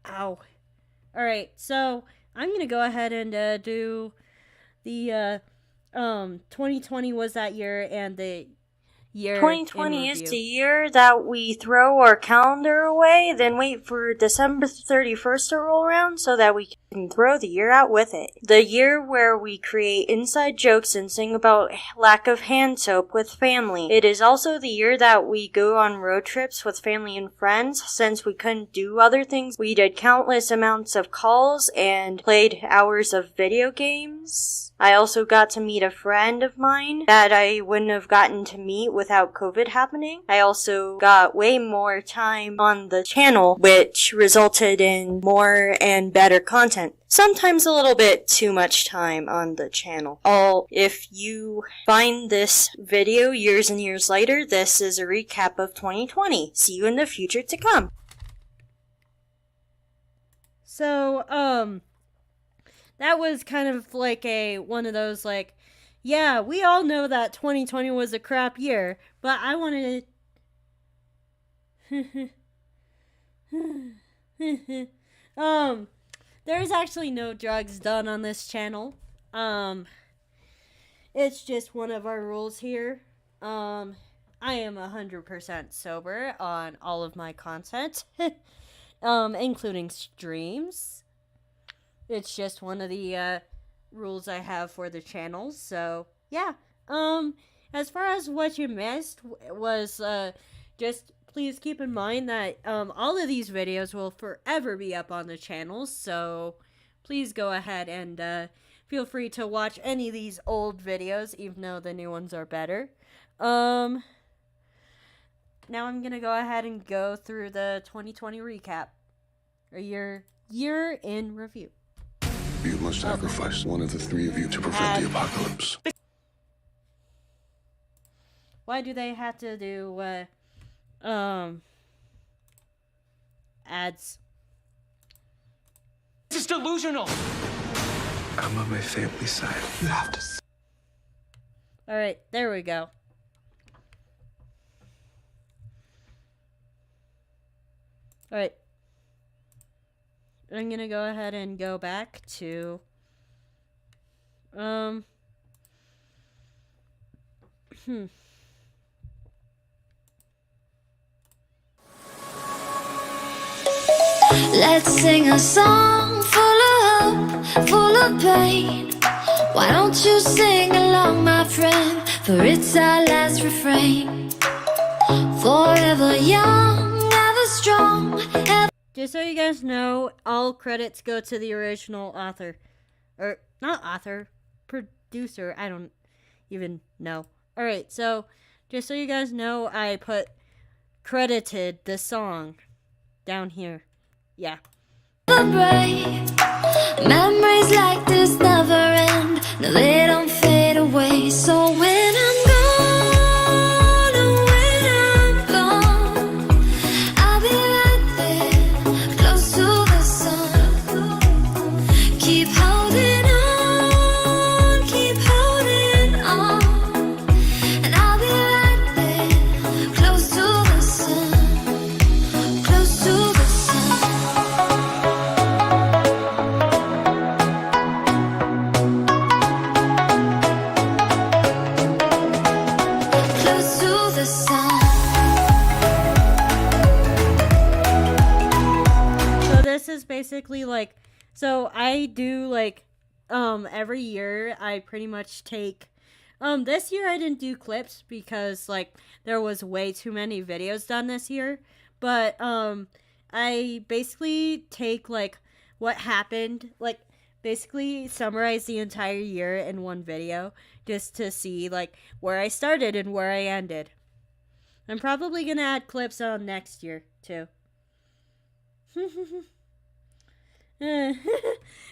Ow. Alright, so I'm gonna go ahead and do the 2020 was that year and the year 2020 in is review. the year that we throw our calendar away, then wait for December 31st to roll around so that we can throw the year out with it. The year where we create inside jokes and sing about lack of hand soap with family. It is also the year that we go on road trips with family and friends. Since we couldn't do other things, we did countless amounts of calls and played hours of video games. I also got to meet a friend of mine that I wouldn't have gotten to meet without COVID happening. I also got way more time on the channel, which resulted in more and better content. Sometimes a little bit too much time on the channel. If you find this video years and years later, this is a recap of 2020. See you in the future to come. So, that was kind of like one of those like, yeah, we all know that 2020 was a crap year, but I wanted to there's actually no drugs done on this channel. It's just one of our rules here. I am 100% sober on all of my content, including streams. It's just one of the rules I have for the channel. So yeah. As far as what you missed was just please keep in mind that all of these videos will forever be up on the channel. So please go ahead and feel free to watch any of these old videos, even though the new ones are better. Now I'm gonna go ahead and go through the 2020 recap, or your year in review. You must sacrifice one of the three of you to prevent the apocalypse. Why do they have to do ads? This is delusional. I'm on my family's side. You have to. Alright, there we go. Alright. I'm gonna go ahead and go back to Let's sing a song full of hope, full of pain. Why don't you sing along, my friend? For it's our last refrain. Forever young, ever strong, ever. Just so you guys know, all credits go to the original author. Or, not author, producer. I don't even know. Alright, so, just so you guys know, I put credited the song down here. Yeah. Memories like this never end. No, they don't fade away. So when I'm gone, oh, when I'm gone, I'll be right there, close to the sun. Keep holding on, keep holding on, and I'll be right there, close to the sun, close to the sun. Close to the sun. So this is basically like, so I do like, every year I pretty much take, this year I didn't do clips because like there was way too many videos done this year, but, I basically take like what happened, like basically summarize the entire year in one video just to see like where I started and where I ended. I'm probably gonna add clips on next year too.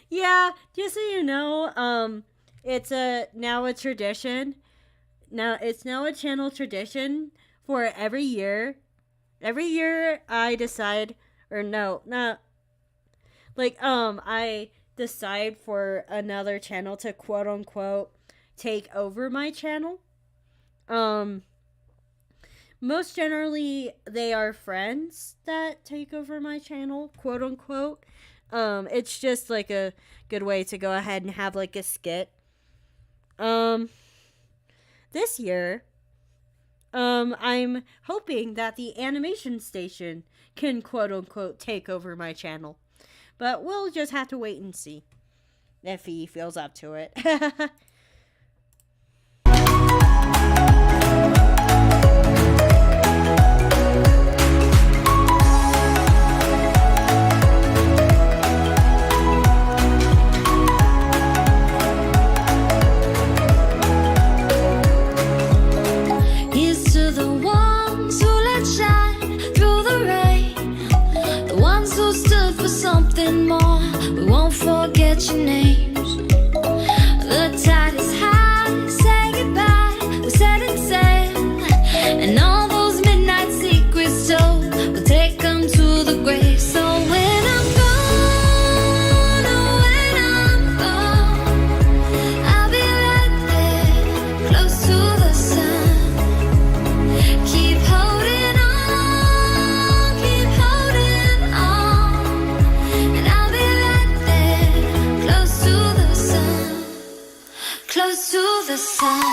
Yeah, just so you know, it's now a tradition. It's now a channel tradition for every year. Every year I decide, or no, not like I decide for another channel to quote unquote take over my channel. Most generally they are friends that take over my channel, quote unquote. It's just like a good way to go ahead and have like a skit. This year, I'm hoping that the animation station can quote unquote take over my channel. But we'll just have to wait and see if he feels up to it. Here's to the ones who let shine through the rain, the ones who stood for something more. We won't forget your names. The tide is high, say goodbye. We're setting sail, and all those midnight secrets told, we'll take them to the grave. So when I'm gone, oh, when I'm gone, I'll be right there, close to the sun. Keep holding on, and I'll be right there, close to the sun, close to the sun. Close to the sun.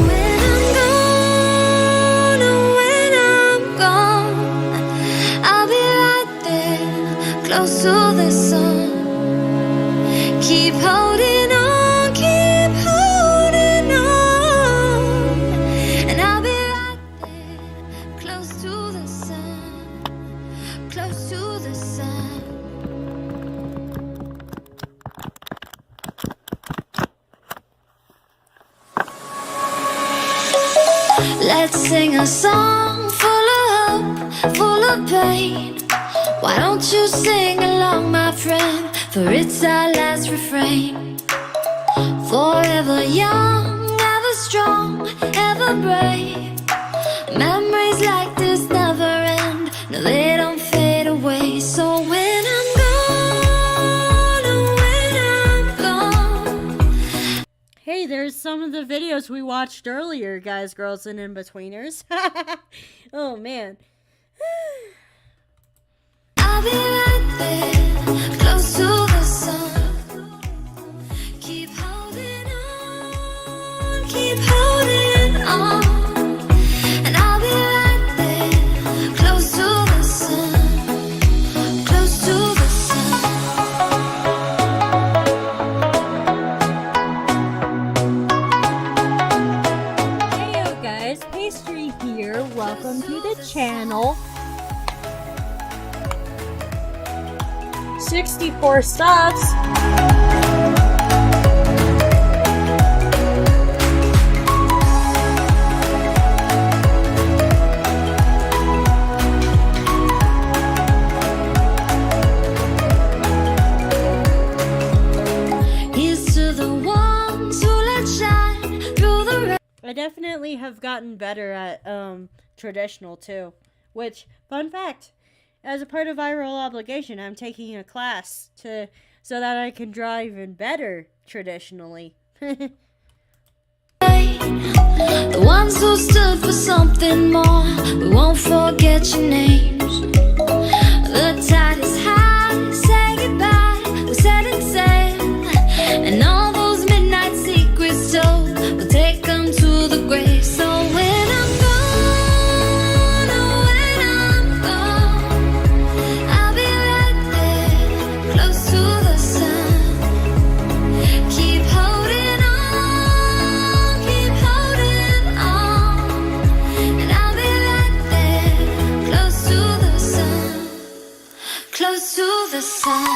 When I'm gone, oh, when I'm gone, I'll be right there, close to the sun. Keep holding on, and I'll be right there, close to the sun, close to the sun. Let's sing a song full of hope, full of pain. Why don't you sing along, my friend? For it's our last refrain. Forever young, ever strong, ever brave. Memories like this never end. No, they don't fade away. So when I'm gone, oh, when I'm gone. Hey, there's some of the videos we watched earlier, guys, girls, and in-betweeners. Oh, man. I'll be right there, close to the sun. Keep holding on, and I'll be right there, close to the sun, close to the sun. Heyo guys, Pastry here. Welcome to the channel. 64 subs. Here's to the ones who let shine through the rain. I definitely have gotten better at traditional too. Which, fun fact, as a part of viral obligation, I'm taking a class so that I can draw even better traditionally. The ones who stood for something more, we won't forget your names. The tide is high, say goodbye, we're setting sail. And all those midnight secrets told, we'll take them to the grave. So when I'm gone, oh, when I'm gone, I'll be right there, close to the sun. Keep holding on, and I'll be right there, close to the sun, close to the sun.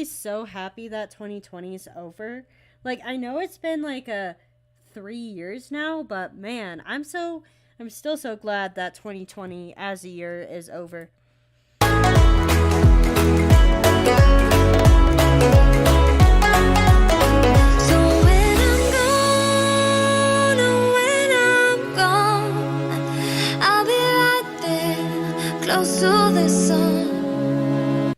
So happy that 2020 is over. Like, I know it's been like 3 years now, but man, I'm still so glad that 2020 as a year is over. Close to the sun.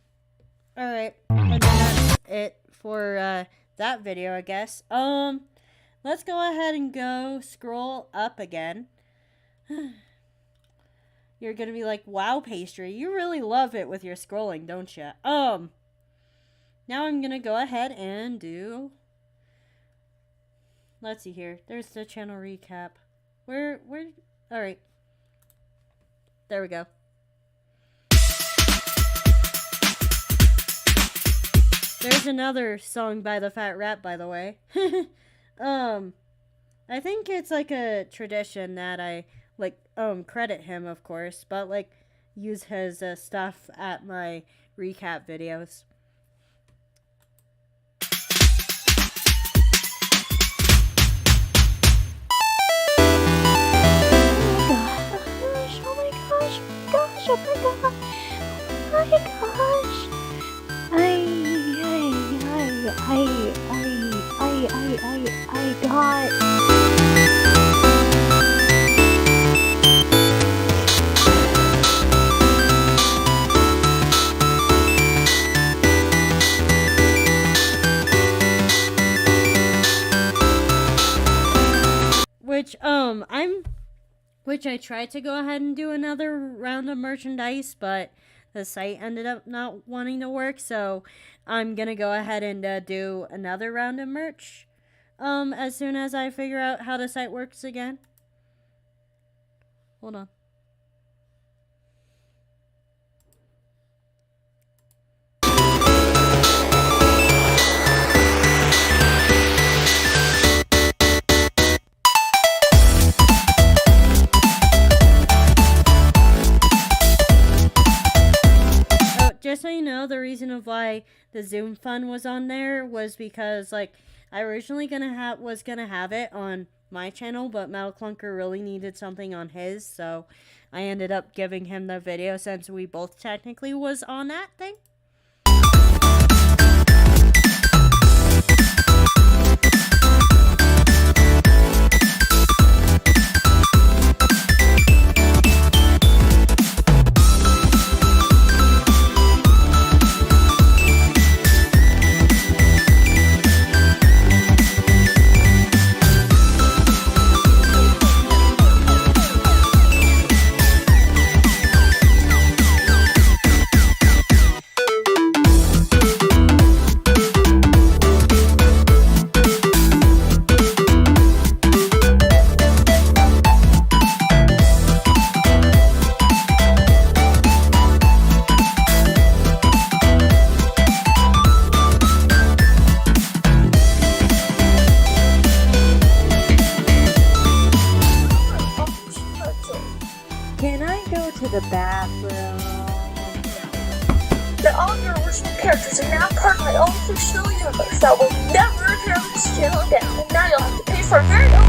Alright, and that's it for that video, I guess. Let's go ahead and go scroll up again. You're gonna be like, wow, Pastry, you really love it with your scrolling, don't you? Now I'm gonna go ahead and do... Let's see here. There's the channel recap. Where... Alright. There we go. There's another song by the Fat Rat, by the way. I think it's like a tradition that I, like, credit him, of course, but, like, use his stuff at my recap videos. I got... Which I tried to go ahead and do another round of merchandise, but the site ended up not wanting to work, so I'm gonna go ahead and do another round of merch as soon as I figure out how the site works again. Hold on. Just so you know, the reason of why the Zoom Fun was on there was because, like, I originally was gonna have it on my channel, but Metal Clunker really needed something on his, so I ended up giving him the video since we both technically was on that thing. The bathroom. That all of your original characters are now part of my own fictional universe that will never appear on this channel again. And now you'll have to pay for a very own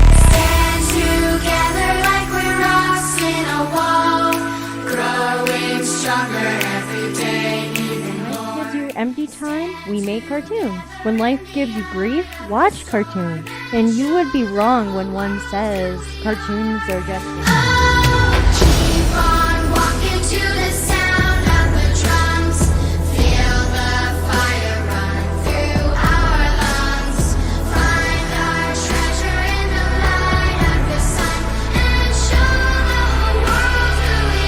Together like we're rocks in a wall, growing stronger every day, even When life more. gives you empty time, we make cartoons. When life gives you grief, watch cartoons. And you would be wrong when one says cartoons are just... Keep on walking to the sound of the drums. Feel the fire run through our lungs. Find our treasure in the light of the sun and show the world who we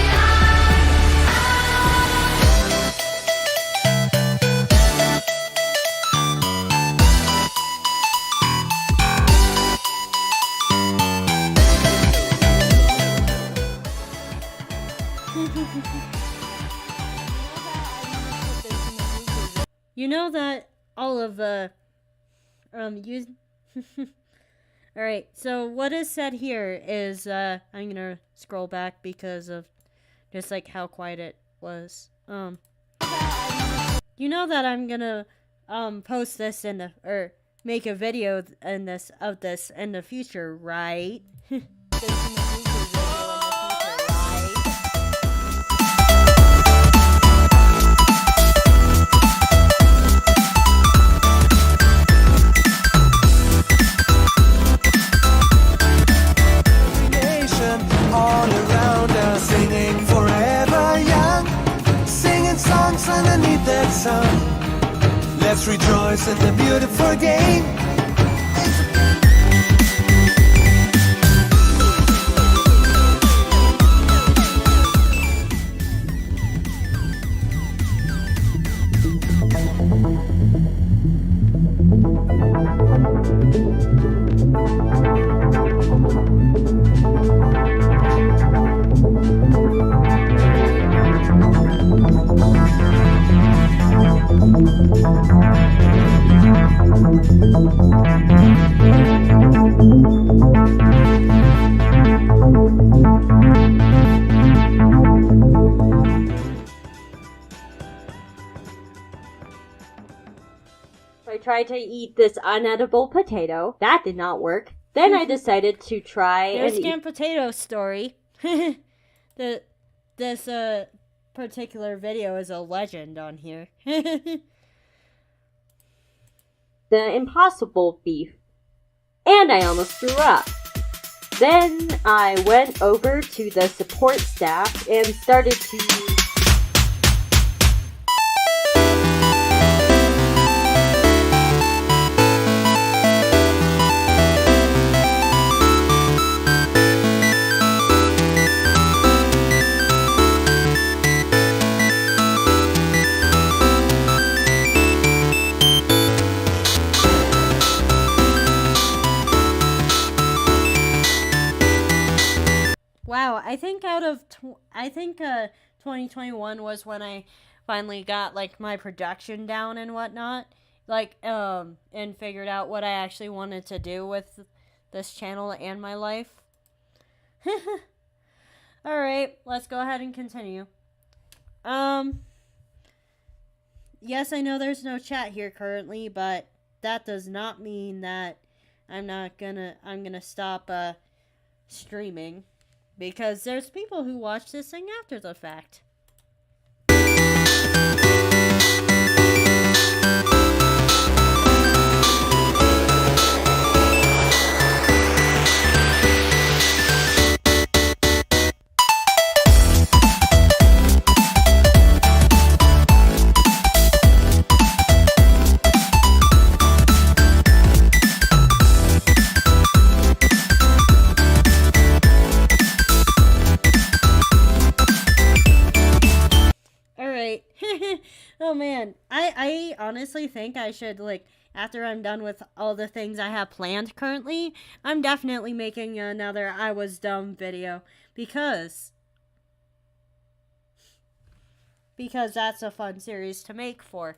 You know that all of you. All right. So what is said here is I'm gonna scroll back because of just like how quiet it was. You know that I'm gonna post this in the or make a video in this of this in the future, right? All around us, singing forever young, singing songs underneath that sun. Let's rejoice in the beautiful game. I tried to eat this unedible potato. That did not work. Then I decided to try There's and Scam Potato story. This particular video is a legend on here. the impossible beef. And I almost threw up. Then I went over to the support staff and started to... Wow, I think 2021 was when I finally got like my production down and whatnot, like and figured out what I actually wanted to do with this channel and my life. All right, let's go ahead and continue. Yes, I know there's no chat here currently, but that does not mean that I'm gonna stop streaming. Because there's people who watch this thing after the fact. Oh man, I honestly think I should, like, after I'm done with all the things I have planned currently, I'm definitely making another I Was Dumb video because that's a fun series to make for.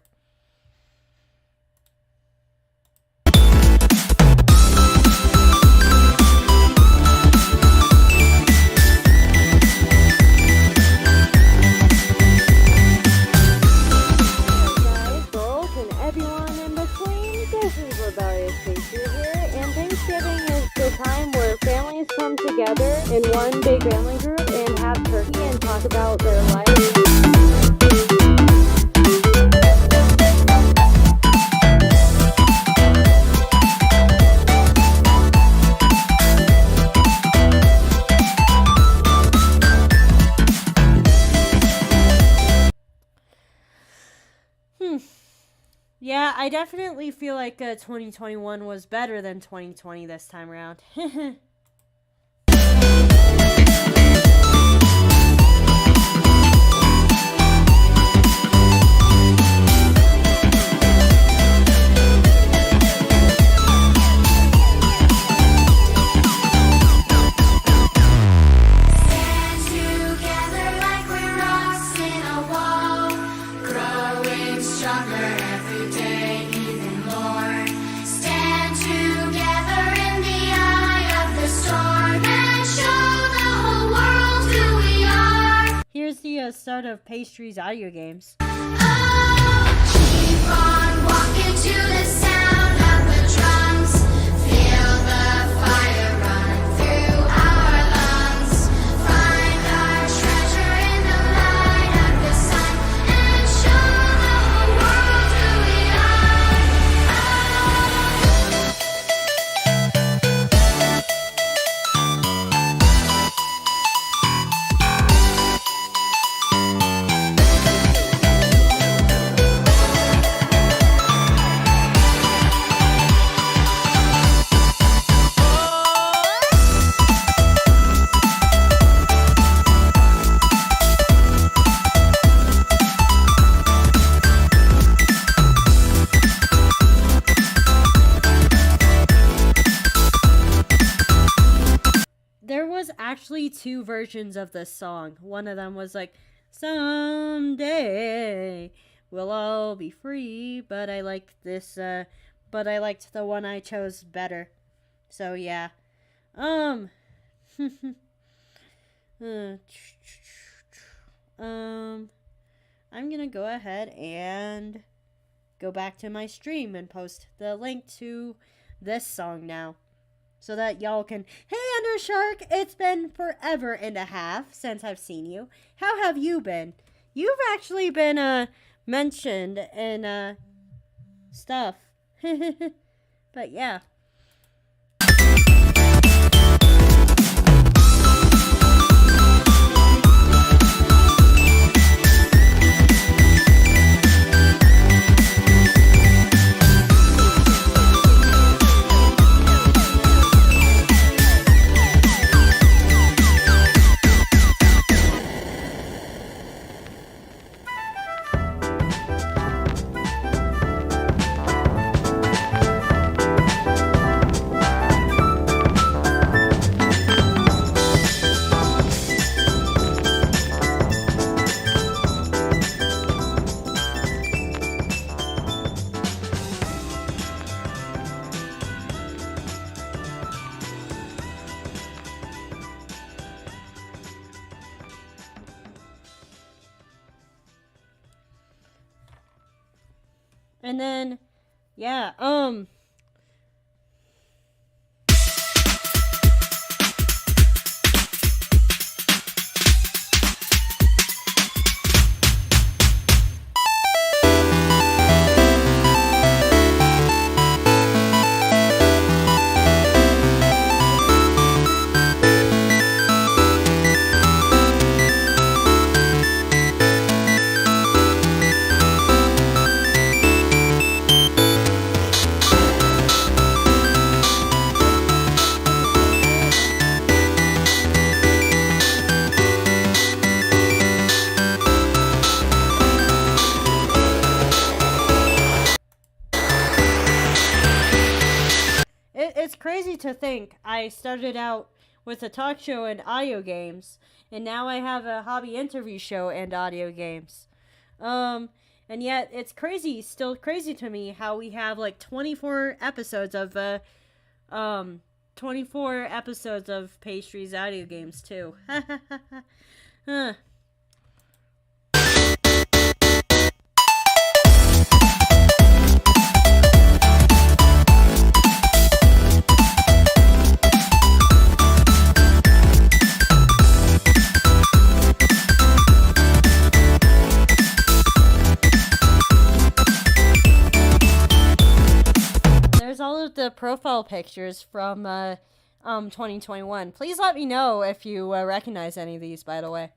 This is Rebellious Pastry here, and Thanksgiving is the time where families come together in one big family group and have turkey and talk about their life. Yeah, I definitely feel like 2021 was better than 2020 this time around. Here's the start of Pastry's audio games. Keep on walking to the sound of the drums. Feel the fire run through our lungs. Find our treasure in the light of the sun and show the whole world who we There was actually two versions of this song. One of them was like, someday we'll all be free, but I like this, but I liked the one I chose better. So yeah. I'm gonna go ahead and go back to my stream and post the link to this song now. So that y'all can, hey Undershark, it's been forever and a half since I've seen you. How have you been? You've actually been mentioned in stuff. But yeah. And then, yeah, it's crazy to think I started out with a talk show and audio games, and now I have a hobby interview show and audio games. And yet it's crazy, still crazy to me how we have like 24 episodes of 24 episodes of Pastry's audio games too. Huh. the profile pictures from 2021. Please let me know if you recognize any of these, by the way.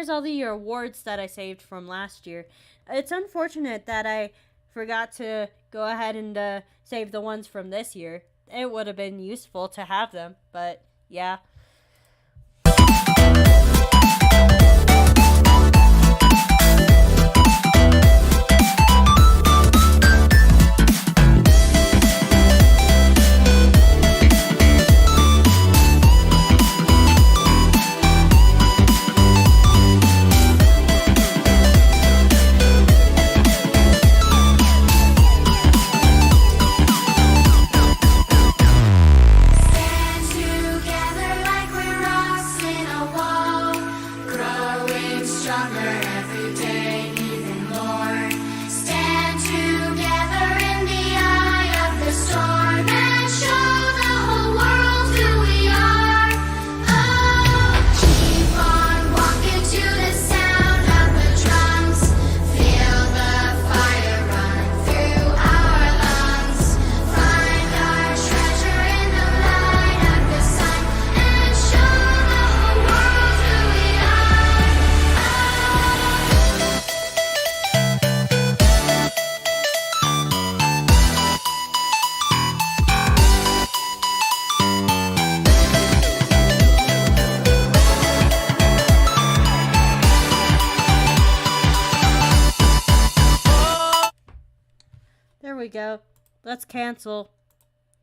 All the awards that I saved from last year. It's unfortunate that I forgot to go ahead and save the ones from this year. It would have been useful to have them, but yeah. There we go. Let's cancel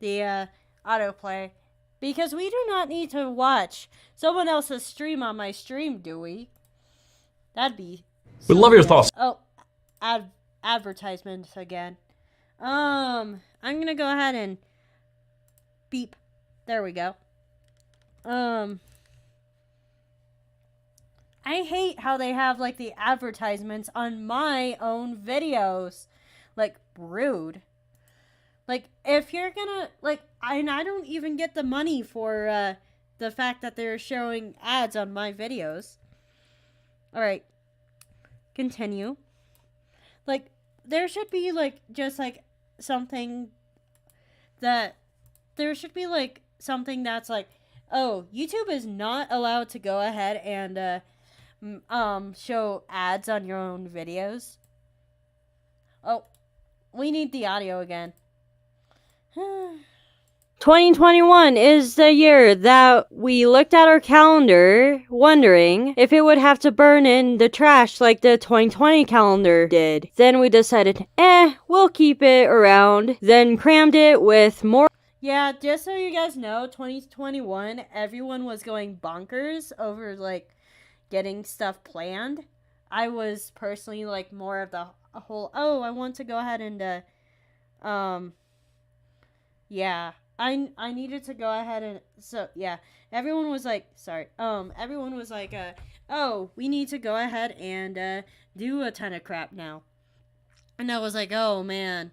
the autoplay because we do not need to watch someone else's stream on my stream, do we? That'd be. We'd love your thoughts. Oh, advertisements again. I'm gonna go ahead and beep. There we go. I hate how they have like the advertisements on my own videos. Like, rude. Like, if you're gonna, like, and I don't even get the money for, the fact that they're showing ads on my videos. Alright. Continue. Like, there should be, like, just, like, something that, there should be, like, something that's, like, oh, YouTube is not allowed to go ahead and, show ads on your own videos. Oh. We need the audio again. 2021 is the year that we looked at our calendar wondering if it would have to burn in the trash like the 2020 calendar did. Then we decided, we'll keep it around. Then crammed it with more. Yeah, just so you guys know, 2021, everyone was going bonkers over, like, getting stuff planned. I was personally, like, more of the whole, I want to go ahead and, yeah, I needed to go ahead and, so, yeah, everyone was like, everyone was like, we need to go ahead and, do a ton of crap now. And I was like, oh, man,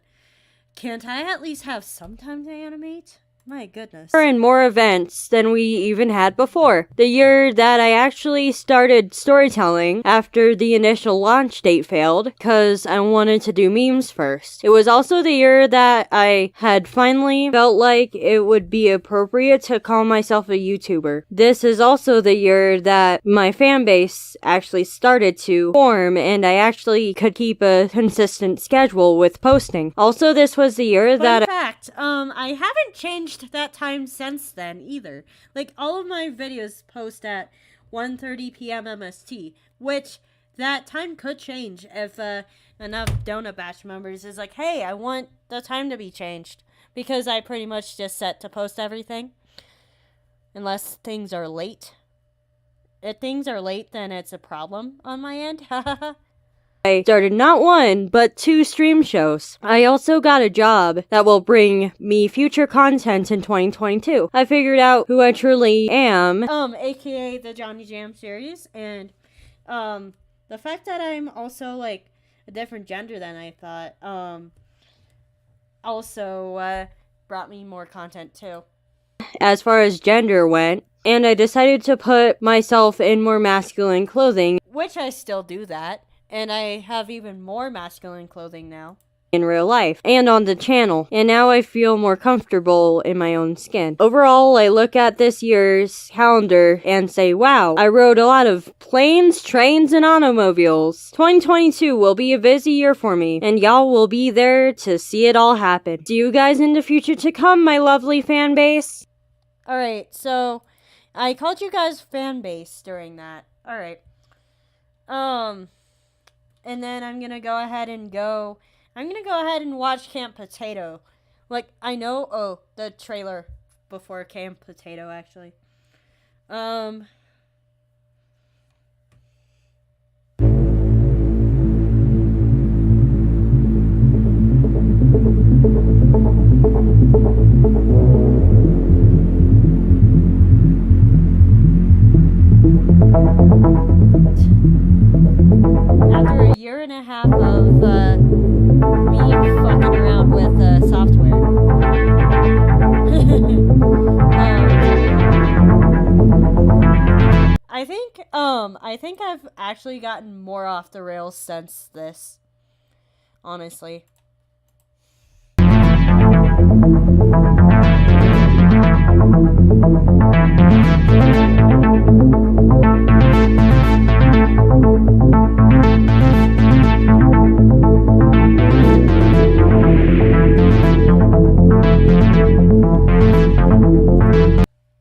can't I at least have some time to animate? My goodness. And more events than we even had before. The year that I actually started storytelling after the initial launch date failed, because I wanted to do memes first. It was also the year that I had finally felt like it would be appropriate to call myself a YouTuber. This is also the year that my fan base actually started to form, and I actually could keep a consistent schedule with posting. Also, this was the year that— Fun fact, I haven't changed that time since then either. Like, all of my videos post at 1:30 p.m. MST, which that time could change if enough Donut Batch members is like, hey, I want the time to be changed, because I pretty much just set to post everything unless things are late. If things are late, then it's a problem on my end. I started not one, but 2 stream shows. I also got a job that will bring me future content in 2022. I figured out who I truly am. AKA the Johnny Jam series, and, the fact that I'm also, like, a different gender than I thought, also, brought me more content, too. As far as gender went, and I decided to put myself in more masculine clothing. Which I still do that. And I have even more masculine clothing now. In real life and on the channel, and now I feel more comfortable in my own skin. Overall, I look at this year's calendar and say, wow, I rode a lot of planes, trains, and automobiles. 2022 will be a busy year for me, and y'all will be there to see it all happen. See you guys in the future to come, my lovely fan base. Alright, so I called you guys fan base during that. Alright. And then I'm gonna go ahead and watch Camp Potato. Like, I know, the trailer before Camp Potato, actually. After a year and a half of me fucking around with software, I think I've actually gotten more off the rails since this, honestly.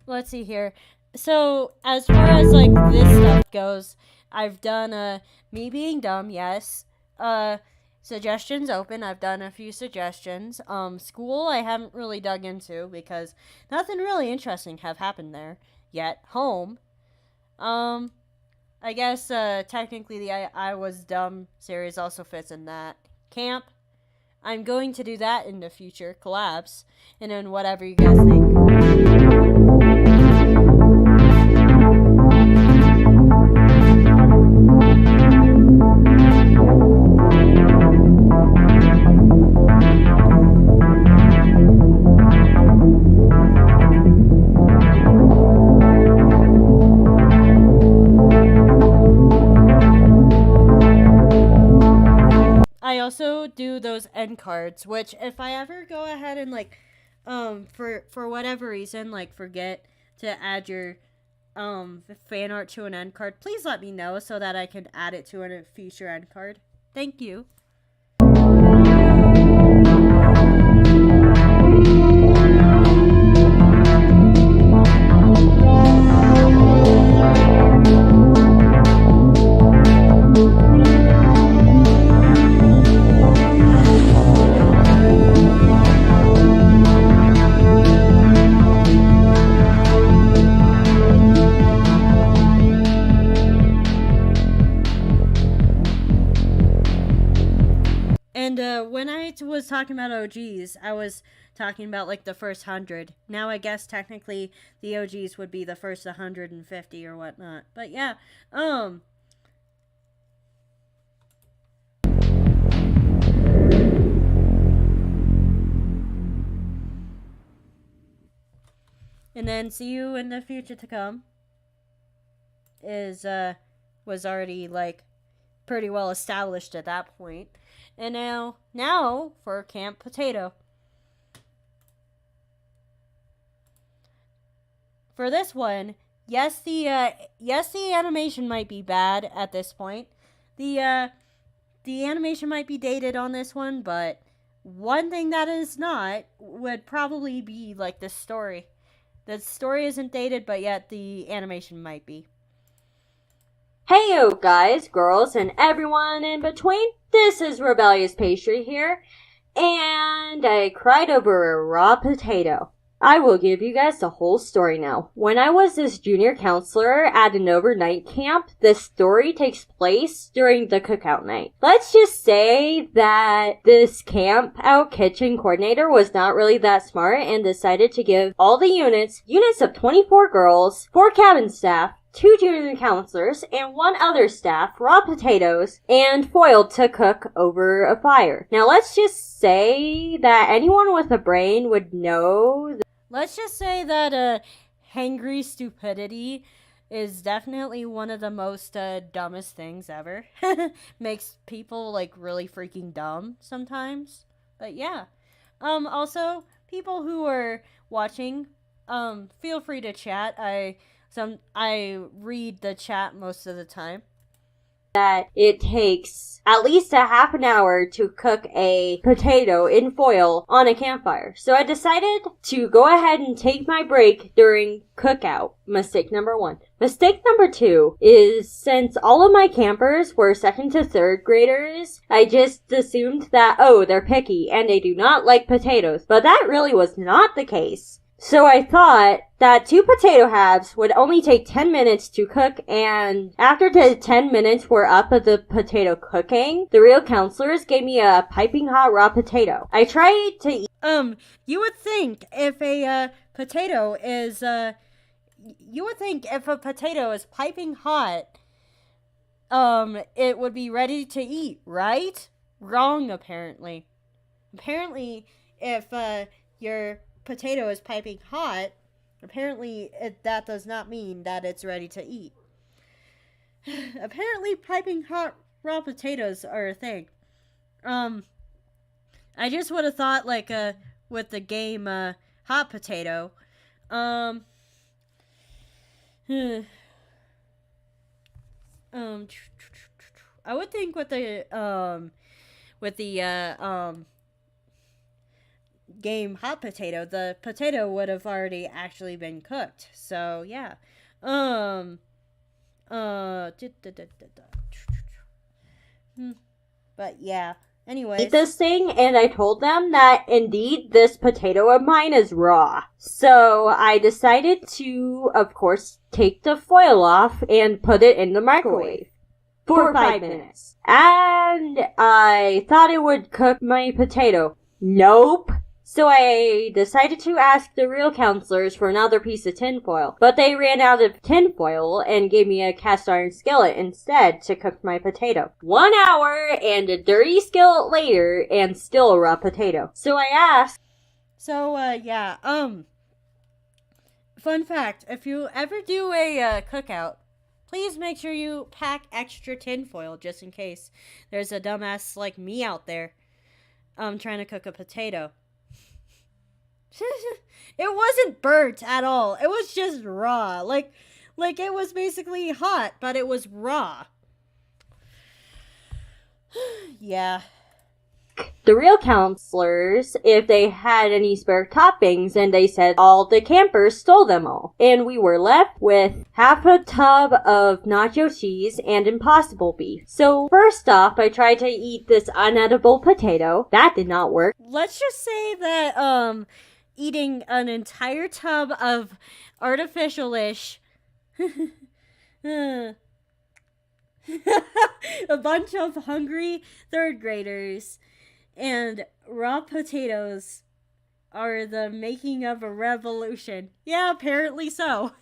Let's see here. So, as far as, like, this stuff goes, I've done, me being dumb, yes. Suggestions open. I've done a few suggestions. School I haven't really dug into because nothing really interesting have happened there yet. Home. I guess, technically the I Was Dumb series also fits in that. Camp. I'm going to do that in the future. Collabs. And then whatever you guys think. I also do those end cards, which if I ever go ahead and, like, for whatever reason, like, forget to add your fan art to an end card, please let me know so that I can add it to a future end card. Thank you. And when I was talking about OGs, I was talking about, like, the first 100. Now I guess technically the OGs would be the first 150 or whatnot. But yeah, and then see you in the future to come was already, like, pretty well established at that point. And now for Camp Potato. For this one, yes, the animation might be bad at this point. The animation might be dated on this one, but one thing that is not would probably be, like, the story. The story isn't dated, but yet the animation might be. Heyo guys, girls, and everyone in between, this is Rebellious Pastry here, and I cried over a raw potato. I will give you guys the whole story now. When I was this junior counselor at an overnight camp, the story takes place during the cookout night. Let's just say that this camp out kitchen coordinator was not really that smart and decided to give all the units of 24 girls, 4 cabin staff, 2 junior counselors, and 1 other staff raw potatoes and foil to cook over a fire. Now let's just say that anyone with a brain would know that. Let's just say that hangry stupidity is definitely one of the most dumbest things ever. Makes people like really freaking dumb sometimes. But yeah. Also, people who are watching, feel free to chat. I read the chat most of the time. That it takes at least a half an hour to cook a potato in foil on a campfire. So I decided to go ahead and take my break during cookout. Mistake number 1. Mistake number 2 is since all of my campers were 2nd to 3rd graders, I just assumed that, oh, they're picky and they do not like potatoes. But that really was not the case. So I thought that 2 potato halves would only take 10 minutes to cook, and after the 10 minutes were up of the potato cooking, the real counselors gave me a piping hot raw potato. I tried to eat. You would think if a potato is piping hot, it would be ready to eat, right? Wrong, apparently. Apparently, if your potato is piping hot, apparently that does not mean that it's ready to eat. Apparently piping hot raw potatoes are a thing. I just would have thought like with the game Hot Potato. I would think with the game Hot Potato, the potato would have already actually been cooked. So yeah. But yeah. Anyways. Eat this thing, and I told them that indeed this potato of mine is raw. So I decided to, of course, take the foil off and put it in the microwave for 5 minutes. And I thought it would cook my potato. Nope. So I decided to ask the real counselors for another piece of tinfoil, but they ran out of tinfoil and gave me a cast iron skillet instead to cook my potato. 1 hour and a dirty skillet later and still a raw potato. So I asked. So, yeah, fun fact, if you ever do a cookout, please make sure you pack extra tinfoil just in case there's a dumbass like me out there, trying to cook a potato. It wasn't burnt at all. It was just raw. Like it was basically hot, but it was raw. Yeah. The real counselors if they had any spare toppings, and they said all the campers stole them all. And we were left with half a tub of nacho cheese and impossible beef. So first off, I tried to eat this unedible potato. That did not work. Let's just say that, eating an entire tub of artificial-ish a bunch of hungry 3rd graders and raw potatoes are the making of a revolution. Yeah, apparently so.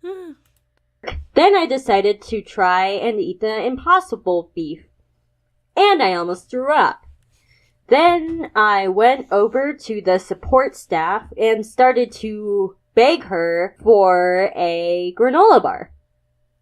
Then I decided to try and eat the impossible beef. And I almost threw up. Then I went over to the support staff and started to beg her for a granola bar.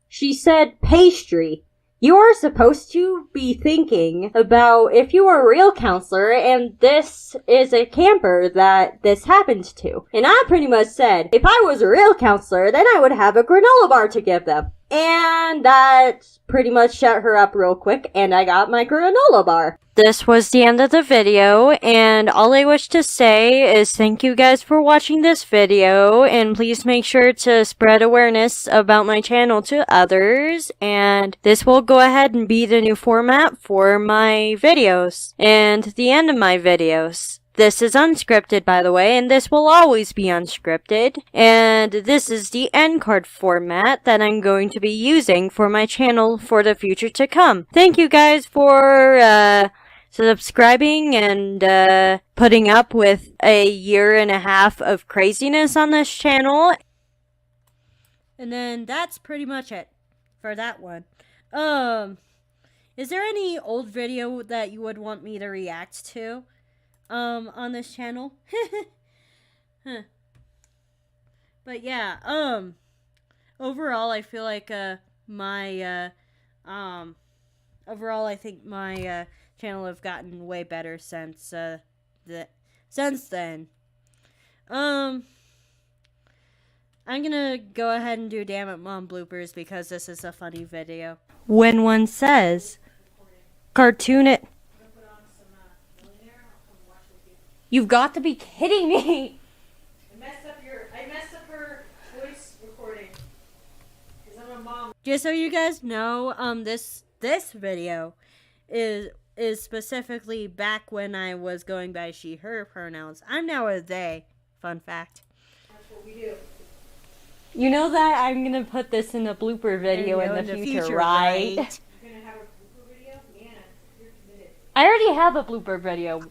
She said, "Pastry, you are supposed to be thinking about if you were a real counselor and this is a camper that this happened to." And I pretty much said, if I was a real counselor, then I would have a granola bar to give them. And that pretty much shut her up real quick, and I got my granola bar. This was the end of the video, and all I wish to say is thank you guys for watching this video, and please make sure to spread awareness about my channel to others, and this will go ahead and be the new format for my videos, and the end of my videos. This is unscripted, by the way, and this will always be unscripted. And this is the end card format that I'm going to be using for my channel for the future to come. Thank you guys for subscribing and putting up with a year and a half of craziness on this channel. And then that's pretty much it for that one. Is there any old video that you would want me to react to on this channel? Huh. But yeah, overall I feel like overall I think my channel have gotten way better since then. I'm gonna go ahead and do Damn It Mom bloopers because this is a funny video. When one says, cartoon it. You've got to be kidding me! I messed up her voice recording. Because I'm a mom. Just so you guys know, this video is specifically back when I was going by she, her pronouns. I'm now a they. Fun fact. That's what we do. You know that I'm gonna put this in a blooper video in the future, right? You're gonna have a blooper video? Yeah, you're committed. I already have a blooper video.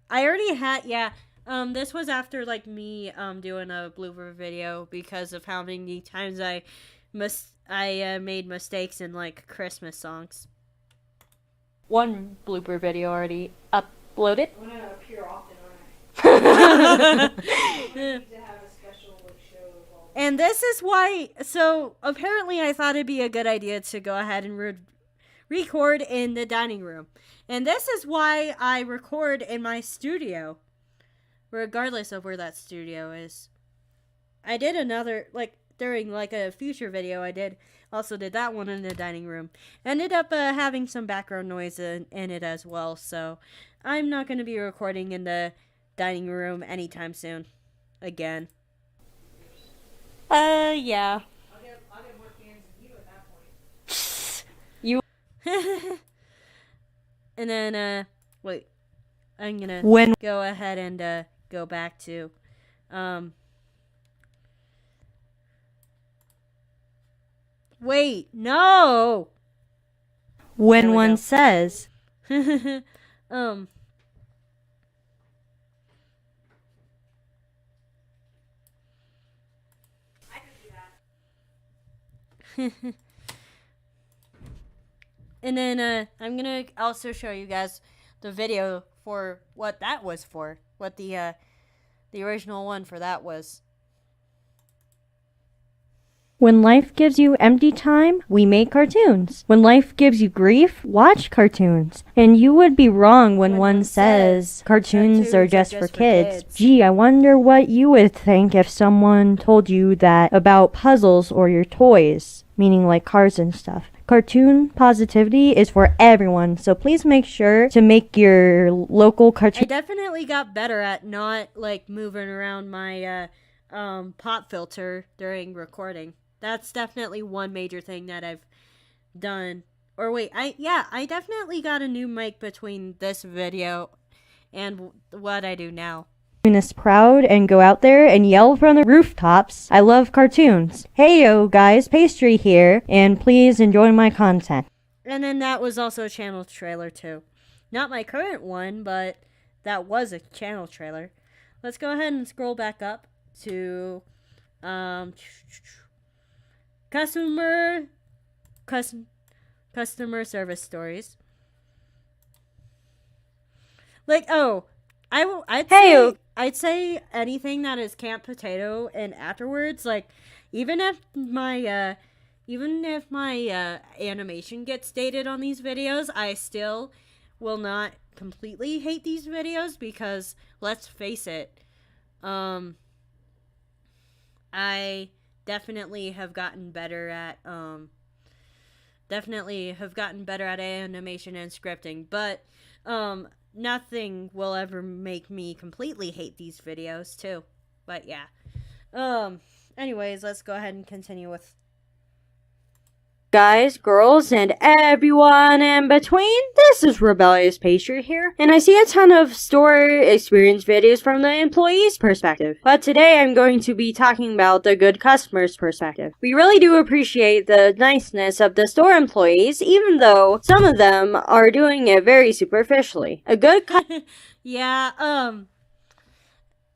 I already had, yeah. This was after like me doing a blooper video because of how many times I made mistakes in like Christmas songs. One blooper video already uploaded. I'm gonna appear often, aren't I? Need to have a special show. And this is why. So apparently, I thought it'd be a good idea to go ahead and record in the dining room. And this is why I record in my studio, regardless of where that studio is. I did another, like, during, like, a future video, also did that one in the dining room. Ended up having some background noise in it as well, so I'm not going to be recording in the dining room anytime soon. Again. Yeah. I'll get more fans than you at that point. You. And then, wait, I'm gonna go ahead and, go back to, wait, no! When one says, And then I'm gonna also show you guys the video for what that was for, what the original one for that was. when life gives you empty time, we make cartoons. When life gives you grief, watch cartoons. And you would be wrong when one says cartoons are just for kids. Gee, I wonder what you would think if someone told you that about puzzles or your toys, meaning like cars and stuff. Cartoon positivity is for everyone, so please make sure to make your local cartoon. I definitely got better at not like moving around my pop filter during recording. That's definitely one major thing that I've done. Or wait, I definitely got a new mic between this video and what I do now. Is proud and go out there and yell from the rooftops, I love cartoons. Hey yo guys, Pastry here, and please enjoy my content. And then that was also a channel trailer too. Not my current one, but that was a channel trailer. Let's go ahead and scroll back up to customer service stories. Like, oh, I'd say anything that is Camp Potato and afterwards, like, even if my animation gets dated on these videos, I still will not completely hate these videos because, let's face it, I definitely have gotten better at animation and scripting, but nothing will ever make me completely hate these videos too. But yeah. Anyways, let's go ahead and continue with Guys, girls, and everyone in between, this is Rebellious Pastry here, and I see a ton of store experience videos from the employee's perspective. But today I'm going to be talking about the good customer's perspective. We really do appreciate the niceness of the store employees, even though some of them are doing it very superficially. A good Yeah,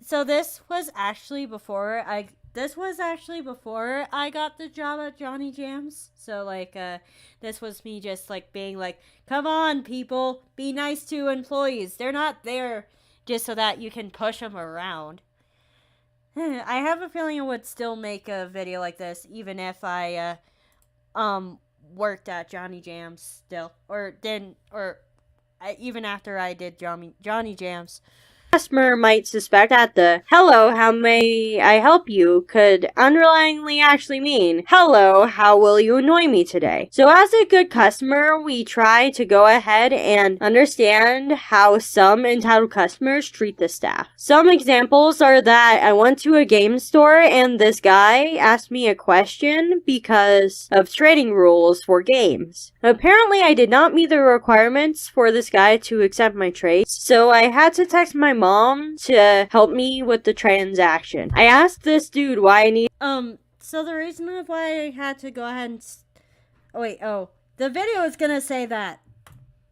so this was actually before I got the job at Johnny Jams. So, this was me just, being like, come on, people, be nice to employees. They're not there just so that you can push them around. I have a feeling I would still make a video like this, even if I, worked at Johnny Jams still. Even after I did Johnny Jams. Customer might suspect that the "hello, how may I help you" could underlyingly actually mean "hello, how will you annoy me today?" So as a good customer, we try to go ahead and understand how some entitled customers treat the staff. Some examples are that I went to a game store and this guy asked me a question because of trading rules for games. Apparently, I did not meet the requirements for this guy to accept my trades, so I had to text my mom to help me with the transaction. I asked this dude why I need so the reason of why I had to go ahead and the video is gonna say that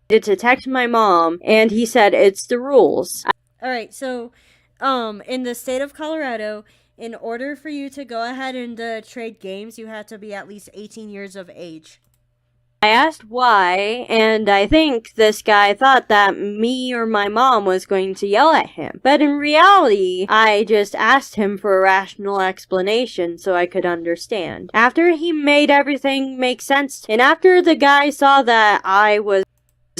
to text my mom, and he said it's the rules. Alright, so in the state of Colorado, in order for you to go ahead and trade games, you have to be at least 18 years of age. I asked why, and I think this guy thought that me or my mom was going to yell at him. But in reality, I just asked him for a rational explanation so I could understand. After he made everything make sense, and after the guy saw that I was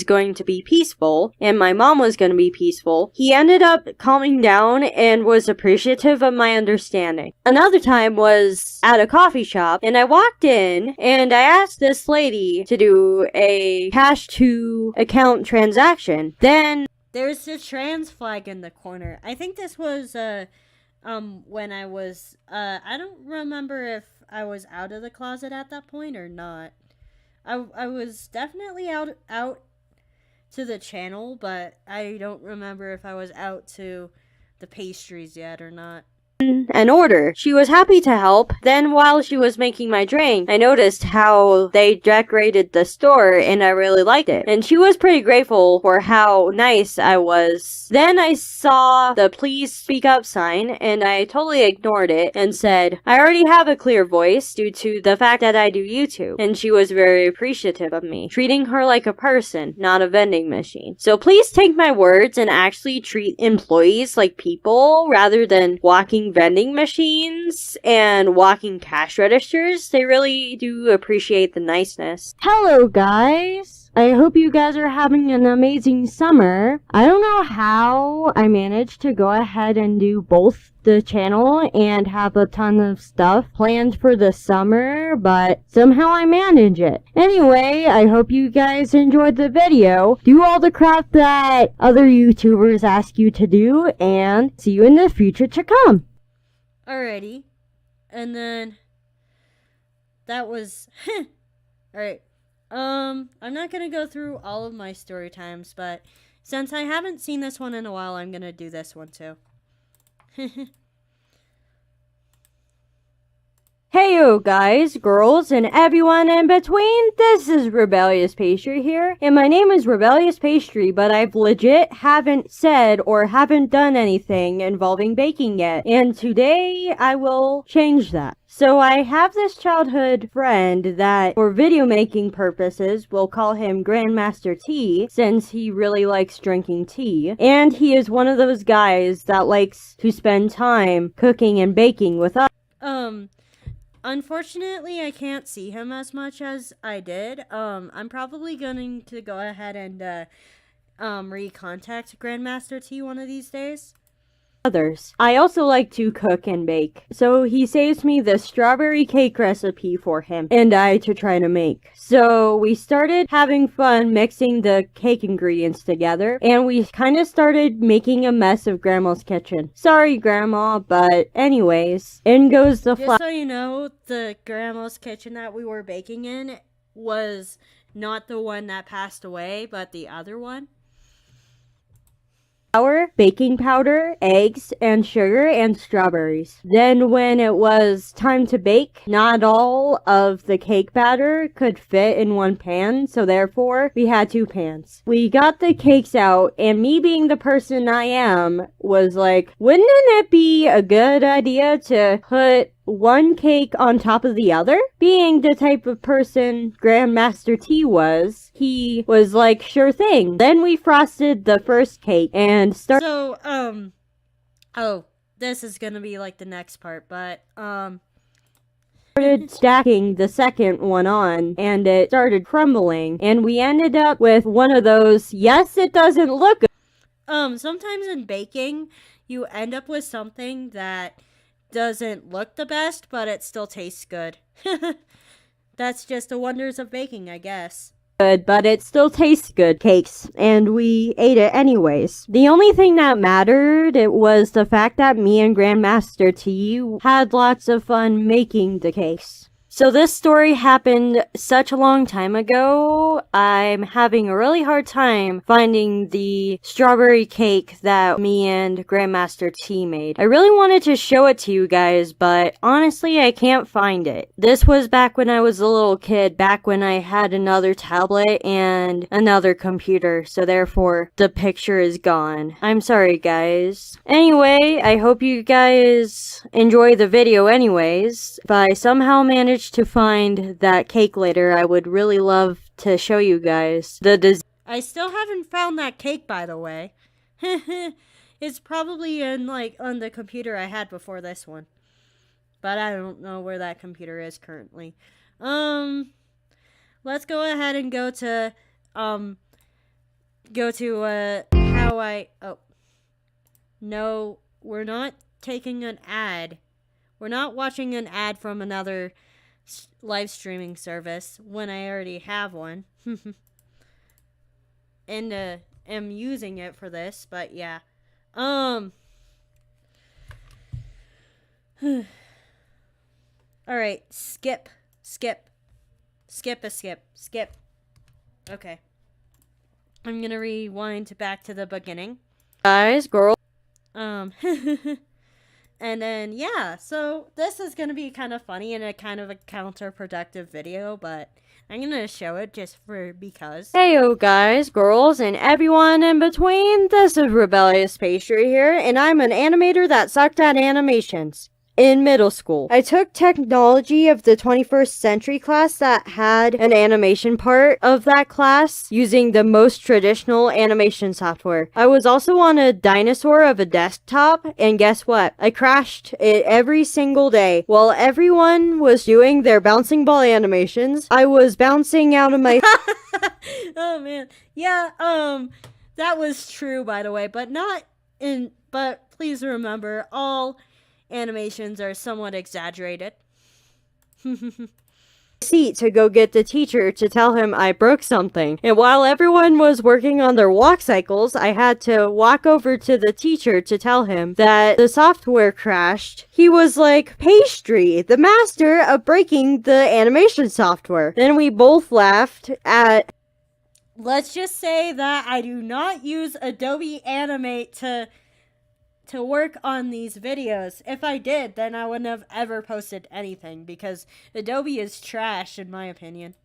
going to be peaceful and my mom was going to be peaceful, he ended up calming down and was appreciative of my understanding. Another time was at a coffee shop, and I walked in and I asked this lady to do a cash to account transaction. Then there's a trans flag in the corner. I think this was when I was I don't remember if I was out of the closet at that point or not. I was definitely out to the channel, but I don't remember if I was out to the pastries yet or not. An order. She was happy to help. Then while she was making my drink, I noticed how they decorated the store and I really liked it. And she was pretty grateful for how nice I was. Then I saw the please speak up sign and I totally ignored it and said, I already have a clear voice due to the fact that I do YouTube. And she was very appreciative of me, treating her like a person, not a vending machine. So please take my words and actually treat employees like people rather than walking vending machines and walking cash registers. They really do appreciate the niceness. Hello guys! I hope you guys are having an amazing summer. I don't know how I managed to go ahead and do both the channel and have a ton of stuff planned for the summer, but somehow I manage it. Anyway, I hope you guys enjoyed the video. Do all the crap that other YouTubers ask you to do, and see you in the future to come. Alrighty. And then that was alright. I'm not gonna go through all of my story times, but since I haven't seen this one in a while, I'm gonna do this one too. Heyo guys, girls, and everyone in between, this is Rebellious Pastry here, and my name is Rebellious Pastry, but I've legit haven't said or haven't done anything involving baking yet, and today I will change that. So I have this childhood friend that, for video making purposes, we'll call him Grandmaster T, since he really likes drinking tea, and he is one of those guys that likes to spend time cooking and baking with us. Unfortunately, I can't see him as much as I did. I'm probably going to go ahead and recontact Grandmaster T one of these days. Others. I also like to cook and bake, so he saves me the strawberry cake recipe for him and I to try to make. So we started having fun mixing the cake ingredients together, and we kind of started making a mess of Grandma's kitchen. Sorry, Grandma, but anyways, in goes the Just so you know, the Grandma's kitchen that we were baking in, was not the one that passed away, but the other one. Flour, baking powder, eggs, and sugar, and strawberries. Then when it was time to bake, not all of the cake batter could fit in one pan, so therefore we had 2 pans. We got the cakes out, and me being the person I am, was like, wouldn't it be a good idea to put one cake on top of the other? Being the type of person Grandmaster T was, he was like, sure thing. Then we frosted the first cake and started. So, oh, this is gonna be like the next part, but, started stacking the second one on, and it started crumbling, and we ended up with one of those, yes, it doesn't look good. Sometimes in baking, you end up with something that doesn't look the best, but it still tastes good. That's just the wonders of baking, I guess. Good, but it still tastes good, cakes, and we ate it anyways. The only thing that mattered, it was the fact that me and Grandmaster T had lots of fun making the cakes. So this story happened such a long time ago, I'm having a really hard time finding the strawberry cake that me and Grandmaster T made. I really wanted to show it to you guys, but honestly I can't find it. This was back when I was a little kid, back when I had another tablet and another computer, so therefore the picture is gone. I'm sorry guys. Anyway, I hope you guys enjoy the video anyways. If I somehow manage to find that cake later, I would really love to show you guys the I still haven't found that cake, by the way. It's probably in, like, on the computer I had before this one. But I don't know where that computer is currently. Let's go ahead and go to, how I, oh. No, we're not taking an ad. We're not watching an ad from another live streaming service when I already have one. And am using it for this, but yeah. Alright, skip. Okay. I'm gonna rewind back to the beginning. guys, girls. And then, yeah, so this is going to be kind of funny and a kind of a counterproductive video, but I'm going to show it just for because. Heyo guys, girls, and everyone in between, this is Rebellious Pastry here, and I'm an animator that sucked at animations. In middle school, I took technology of the 21st century class that had an animation part of that class using the most traditional animation software. I was also on a dinosaur of a desktop, and guess what? I crashed it every single day. While everyone was doing their bouncing ball animations, I was bouncing out of my... Oh man. Yeah, that was true, by the way, but please remember, all animations are somewhat exaggerated. Seat to go get the teacher to tell him I broke something. And while everyone was working on their walk cycles, I had to walk over to the teacher to tell him that the software crashed. He was like, Pastry, the master of breaking the animation software. Then we both laughed at... Let's just say that I do not use Adobe Animate to work on these videos. If I did, then I wouldn't have ever posted anything because Adobe is trash in my opinion.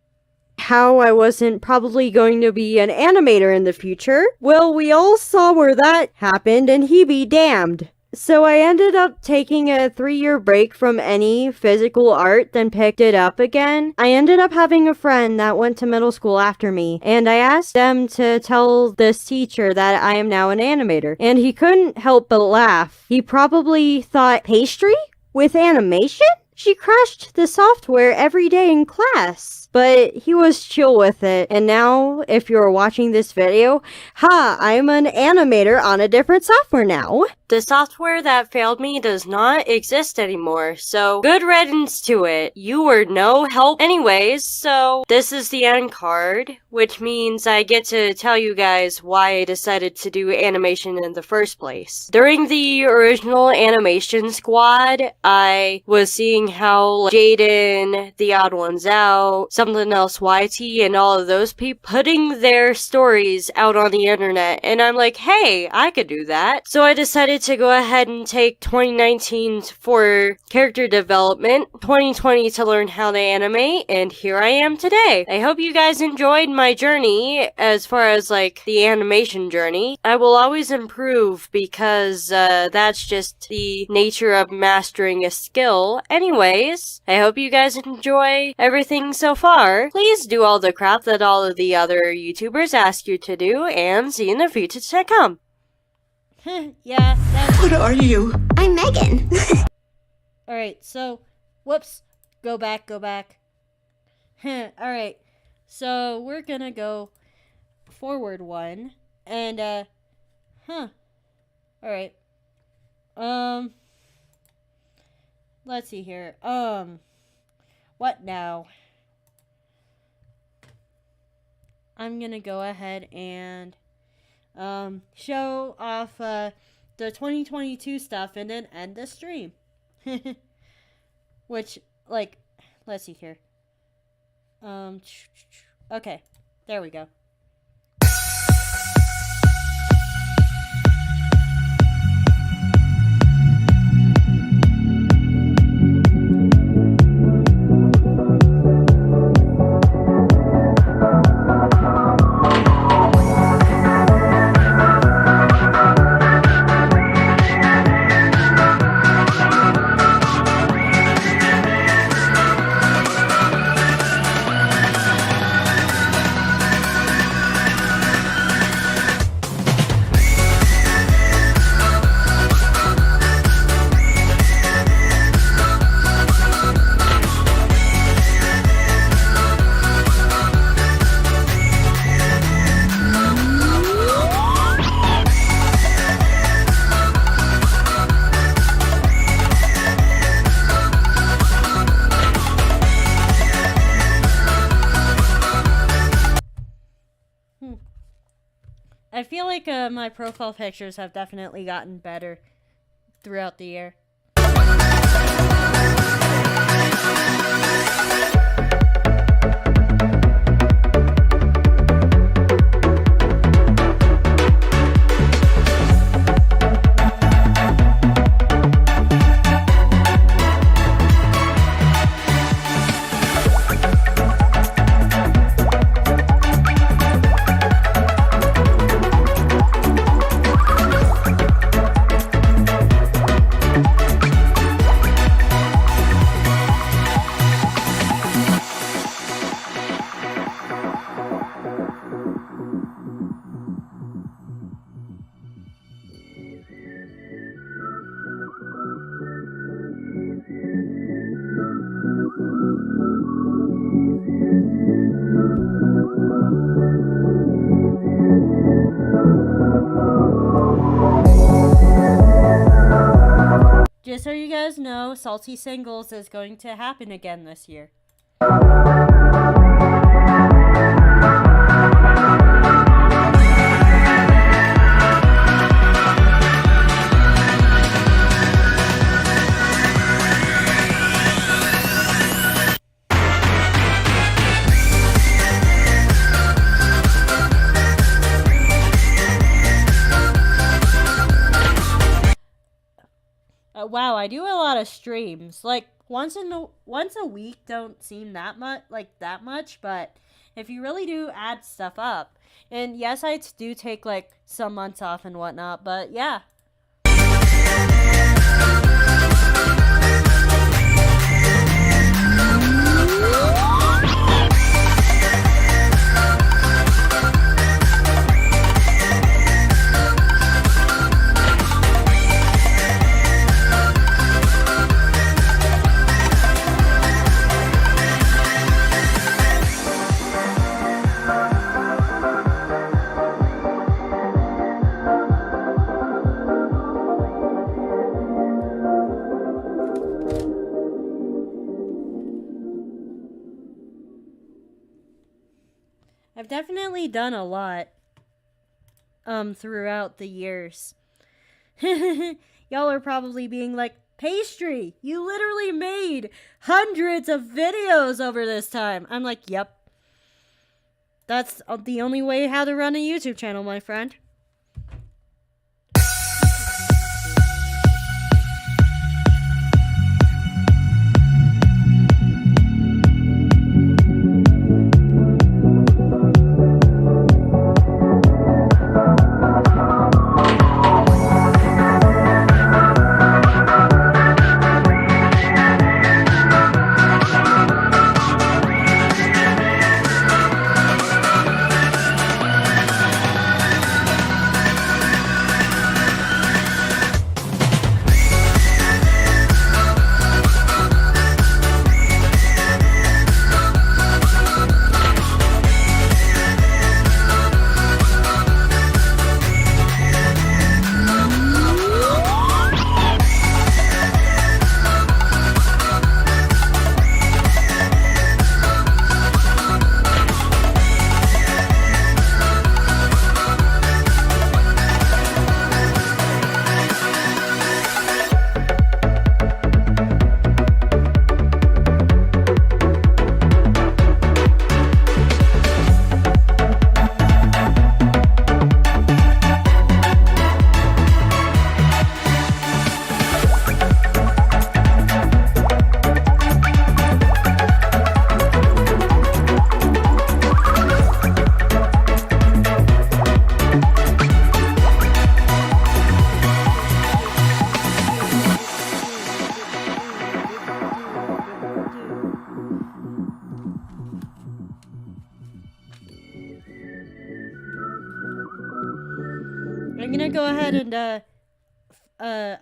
How I wasn't probably going to be an animator in the future. Well, we all saw where that happened and he be damned. So I ended up taking a 3-year break from any physical art, then picked it up again. I ended up having a friend that went to middle school after me, and I asked them to tell this teacher that I am now an animator, and he couldn't help but laugh. He probably thought, Pastry? With animation? She crashed the software every day in class. But he was chill with it. And now, if you're watching this video, I'm an animator on a different software now. The software that failed me does not exist anymore, so good riddance to it. You were no help anyways, so this is the end card. which means I get to tell you guys why I decided to do animation in the first place. During the original animation squad, I was seeing how Jaden, The Odd Ones Out, Something Else YT, and all of those people putting their stories out on the internet, and I'm like, hey, I could do that. So I decided to go ahead and take 2019 for character development, 2020 to learn how to animate, and here I am today. I hope you guys enjoyed my journey as far as like the animation journey. I will always improve because that's just the nature of mastering a skill. Anyways, I hope you guys enjoy everything so far. Please do all the crap that all of the other YouTubers ask you to do, and see you in the future to come. Yeah, that's... What are you? I'm Megan. Alright, so, whoops. Go back. Alright, so we're gonna go forward one, and, Alright. Let's see here. What now? I'm gonna go ahead and, show off, the 2022 stuff and then end the stream. Which, like, let's see here. Okay, there we go. I feel like my profile pictures have definitely gotten better throughout the year. Just so you guys know, Salty Singles is going to happen again this year. Wow, I do a lot of streams. Like once a week don't seem that much, but if you really do add stuff up, and yes, I do take like some months off and whatnot, but yeah. I've definitely done a lot throughout the years. Y'all are probably being like, Pastry, you literally made hundreds of videos over this time. I'm like, yep. That's the only way how to run a YouTube channel, my friend.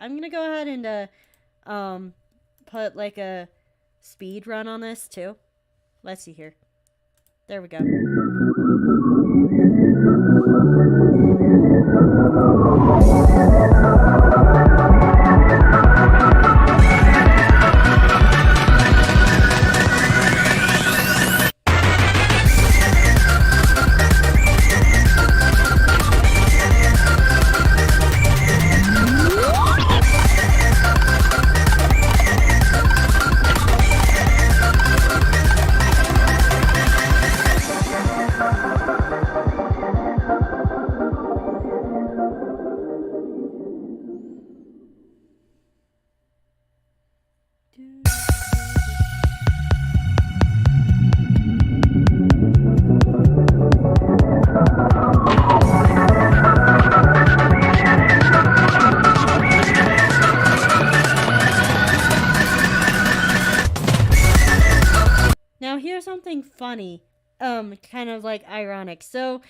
I'm gonna go ahead and put like a speed run on this too. Let's see here. There we go. Now here's something funny, kind of like ironic. So,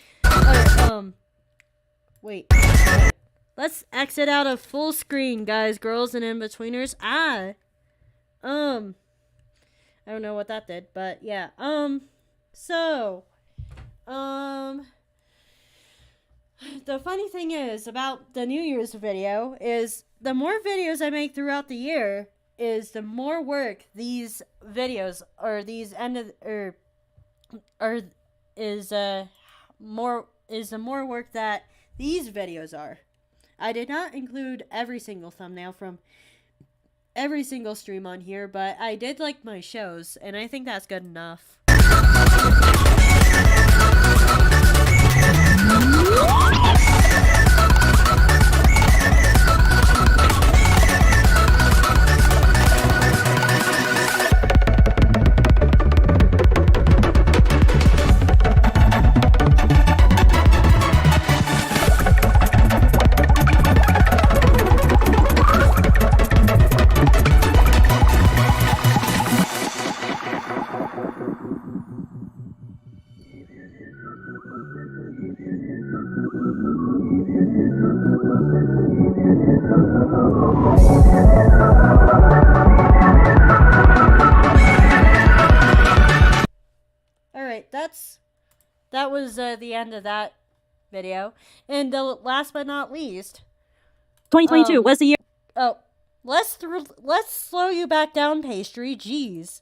wait. Let's exit out of full screen, guys, girls, and in-betweeners. I don't know what that did, but yeah. The funny thing is about the New Year's video is the more videos I make throughout the year is the more work these videos or these the more work that these videos are. I did not include every single thumbnail from every single stream on here, but I did like my shows, and I think that's good enough. Alright, that was the end of that video. And last but not least, 2022 was the year. Oh, let's slow you back down, Pastry. Jeez.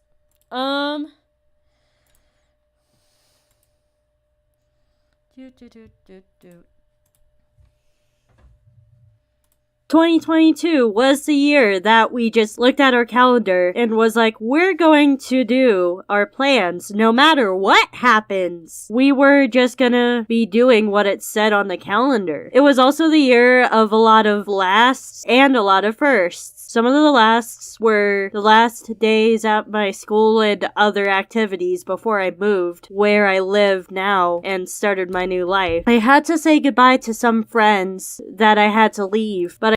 2022 was the year that we just looked at our calendar and was like, we're going to do our plans no matter what happens. We were just gonna be doing what it said on the calendar. It was also the year of a lot of lasts and a lot of firsts. Some of the lasts were the last days at my school and other activities before I moved where I live now and started my new life. I had to say goodbye to some friends that I had to leave, but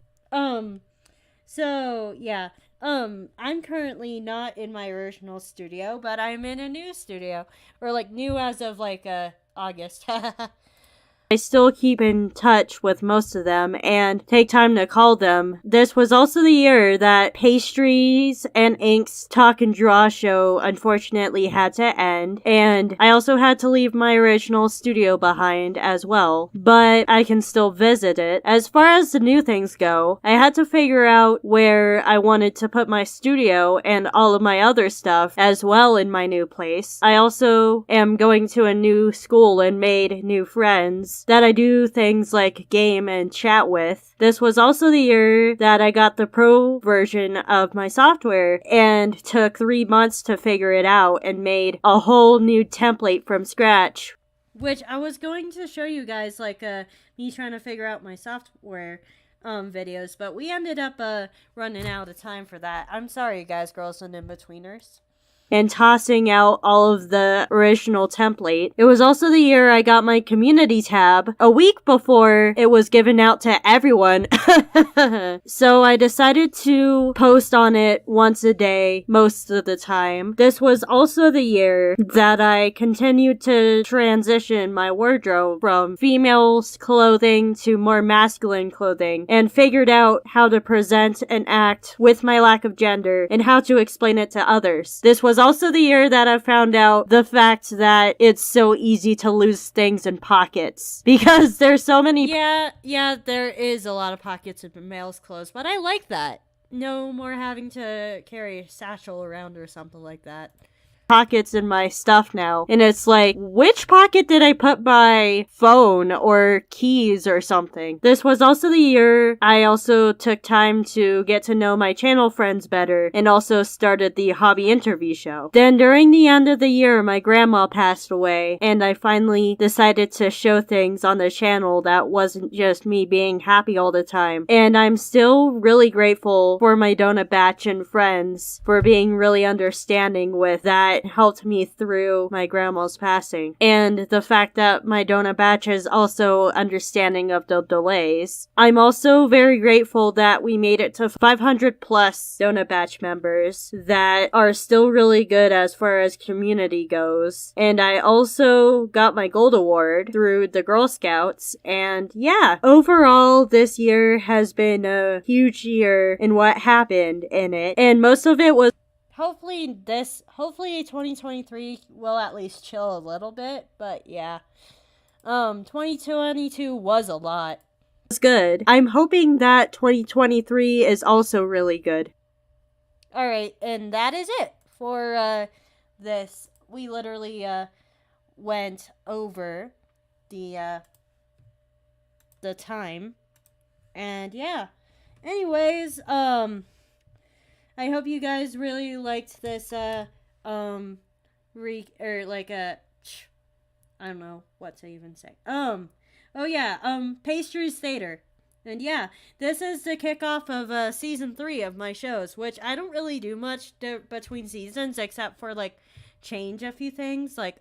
so yeah, I'm currently not in my original studio, but I'm in a new studio, or like new as of like August. I still keep in touch with most of them and take time to call them. This was also the year that Pastries and Ink's Talk and Draw show unfortunately had to end, and I also had to leave my original studio behind as well, but I can still visit it. As far as the new things go, I had to figure out where I wanted to put my studio and all of my other stuff as well in my new place. I also am going to a new school and made new friends that I do things like game and chat with. This was also the year that I got the pro version of my software and took 3 months to figure it out and made a whole new template from scratch. Which I was going to show you guys, like, me trying to figure out my software videos, but we ended up running out of time for that. I'm sorry, guys, girls, and in-betweeners. And tossing out all of the original template. It was also the year I got my community tab a week before it was given out to everyone. So I decided to post on it once a day most of the time. This was also the year that I continued to transition my wardrobe from female clothing to more masculine clothing and figured out how to present and act with my lack of gender and how to explain it to others. This was also the year that I found out the fact that it's so easy to lose things in pockets because there's so many. Yeah, there is a lot of pockets in male's clothes, but I like that. No more having to carry a satchel around or something like that. Pockets in my stuff now, and it's like, which pocket did I put my phone or keys or something? This was also the year I also took time to get to know my channel friends better and also started the hobby interview show. Then during the end of the year, my grandma passed away, and I finally decided to show things on the channel that wasn't just me being happy all the time. And I'm still really grateful for my donut batch and friends for being really understanding with that. Helped me through my grandma's passing, and the fact that my donut batch is also understanding of the delays. I'm also very grateful that we made it to 500 plus donut batch members that are still really good as far as community goes, and I also got my gold award through the Girl Scouts. And yeah, overall this year has been a huge year in what happened in it, and most of it was hopefully 2023 will at least chill a little bit, but yeah. 2022 was a lot. It's good. I'm hoping that 2023 is also really good. Alright, and that is it for this. We literally went over the time. And yeah. Anyways, I hope you guys really liked this, I don't know what to even say. Pastry's Theater. And yeah, this is the kickoff of, season 3 of my shows, which I don't really do much between seasons, except for, like, change a few things, like,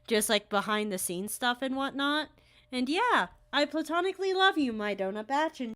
just, like, behind the scenes stuff and whatnot. And yeah, I platonically love you, my donut batch, and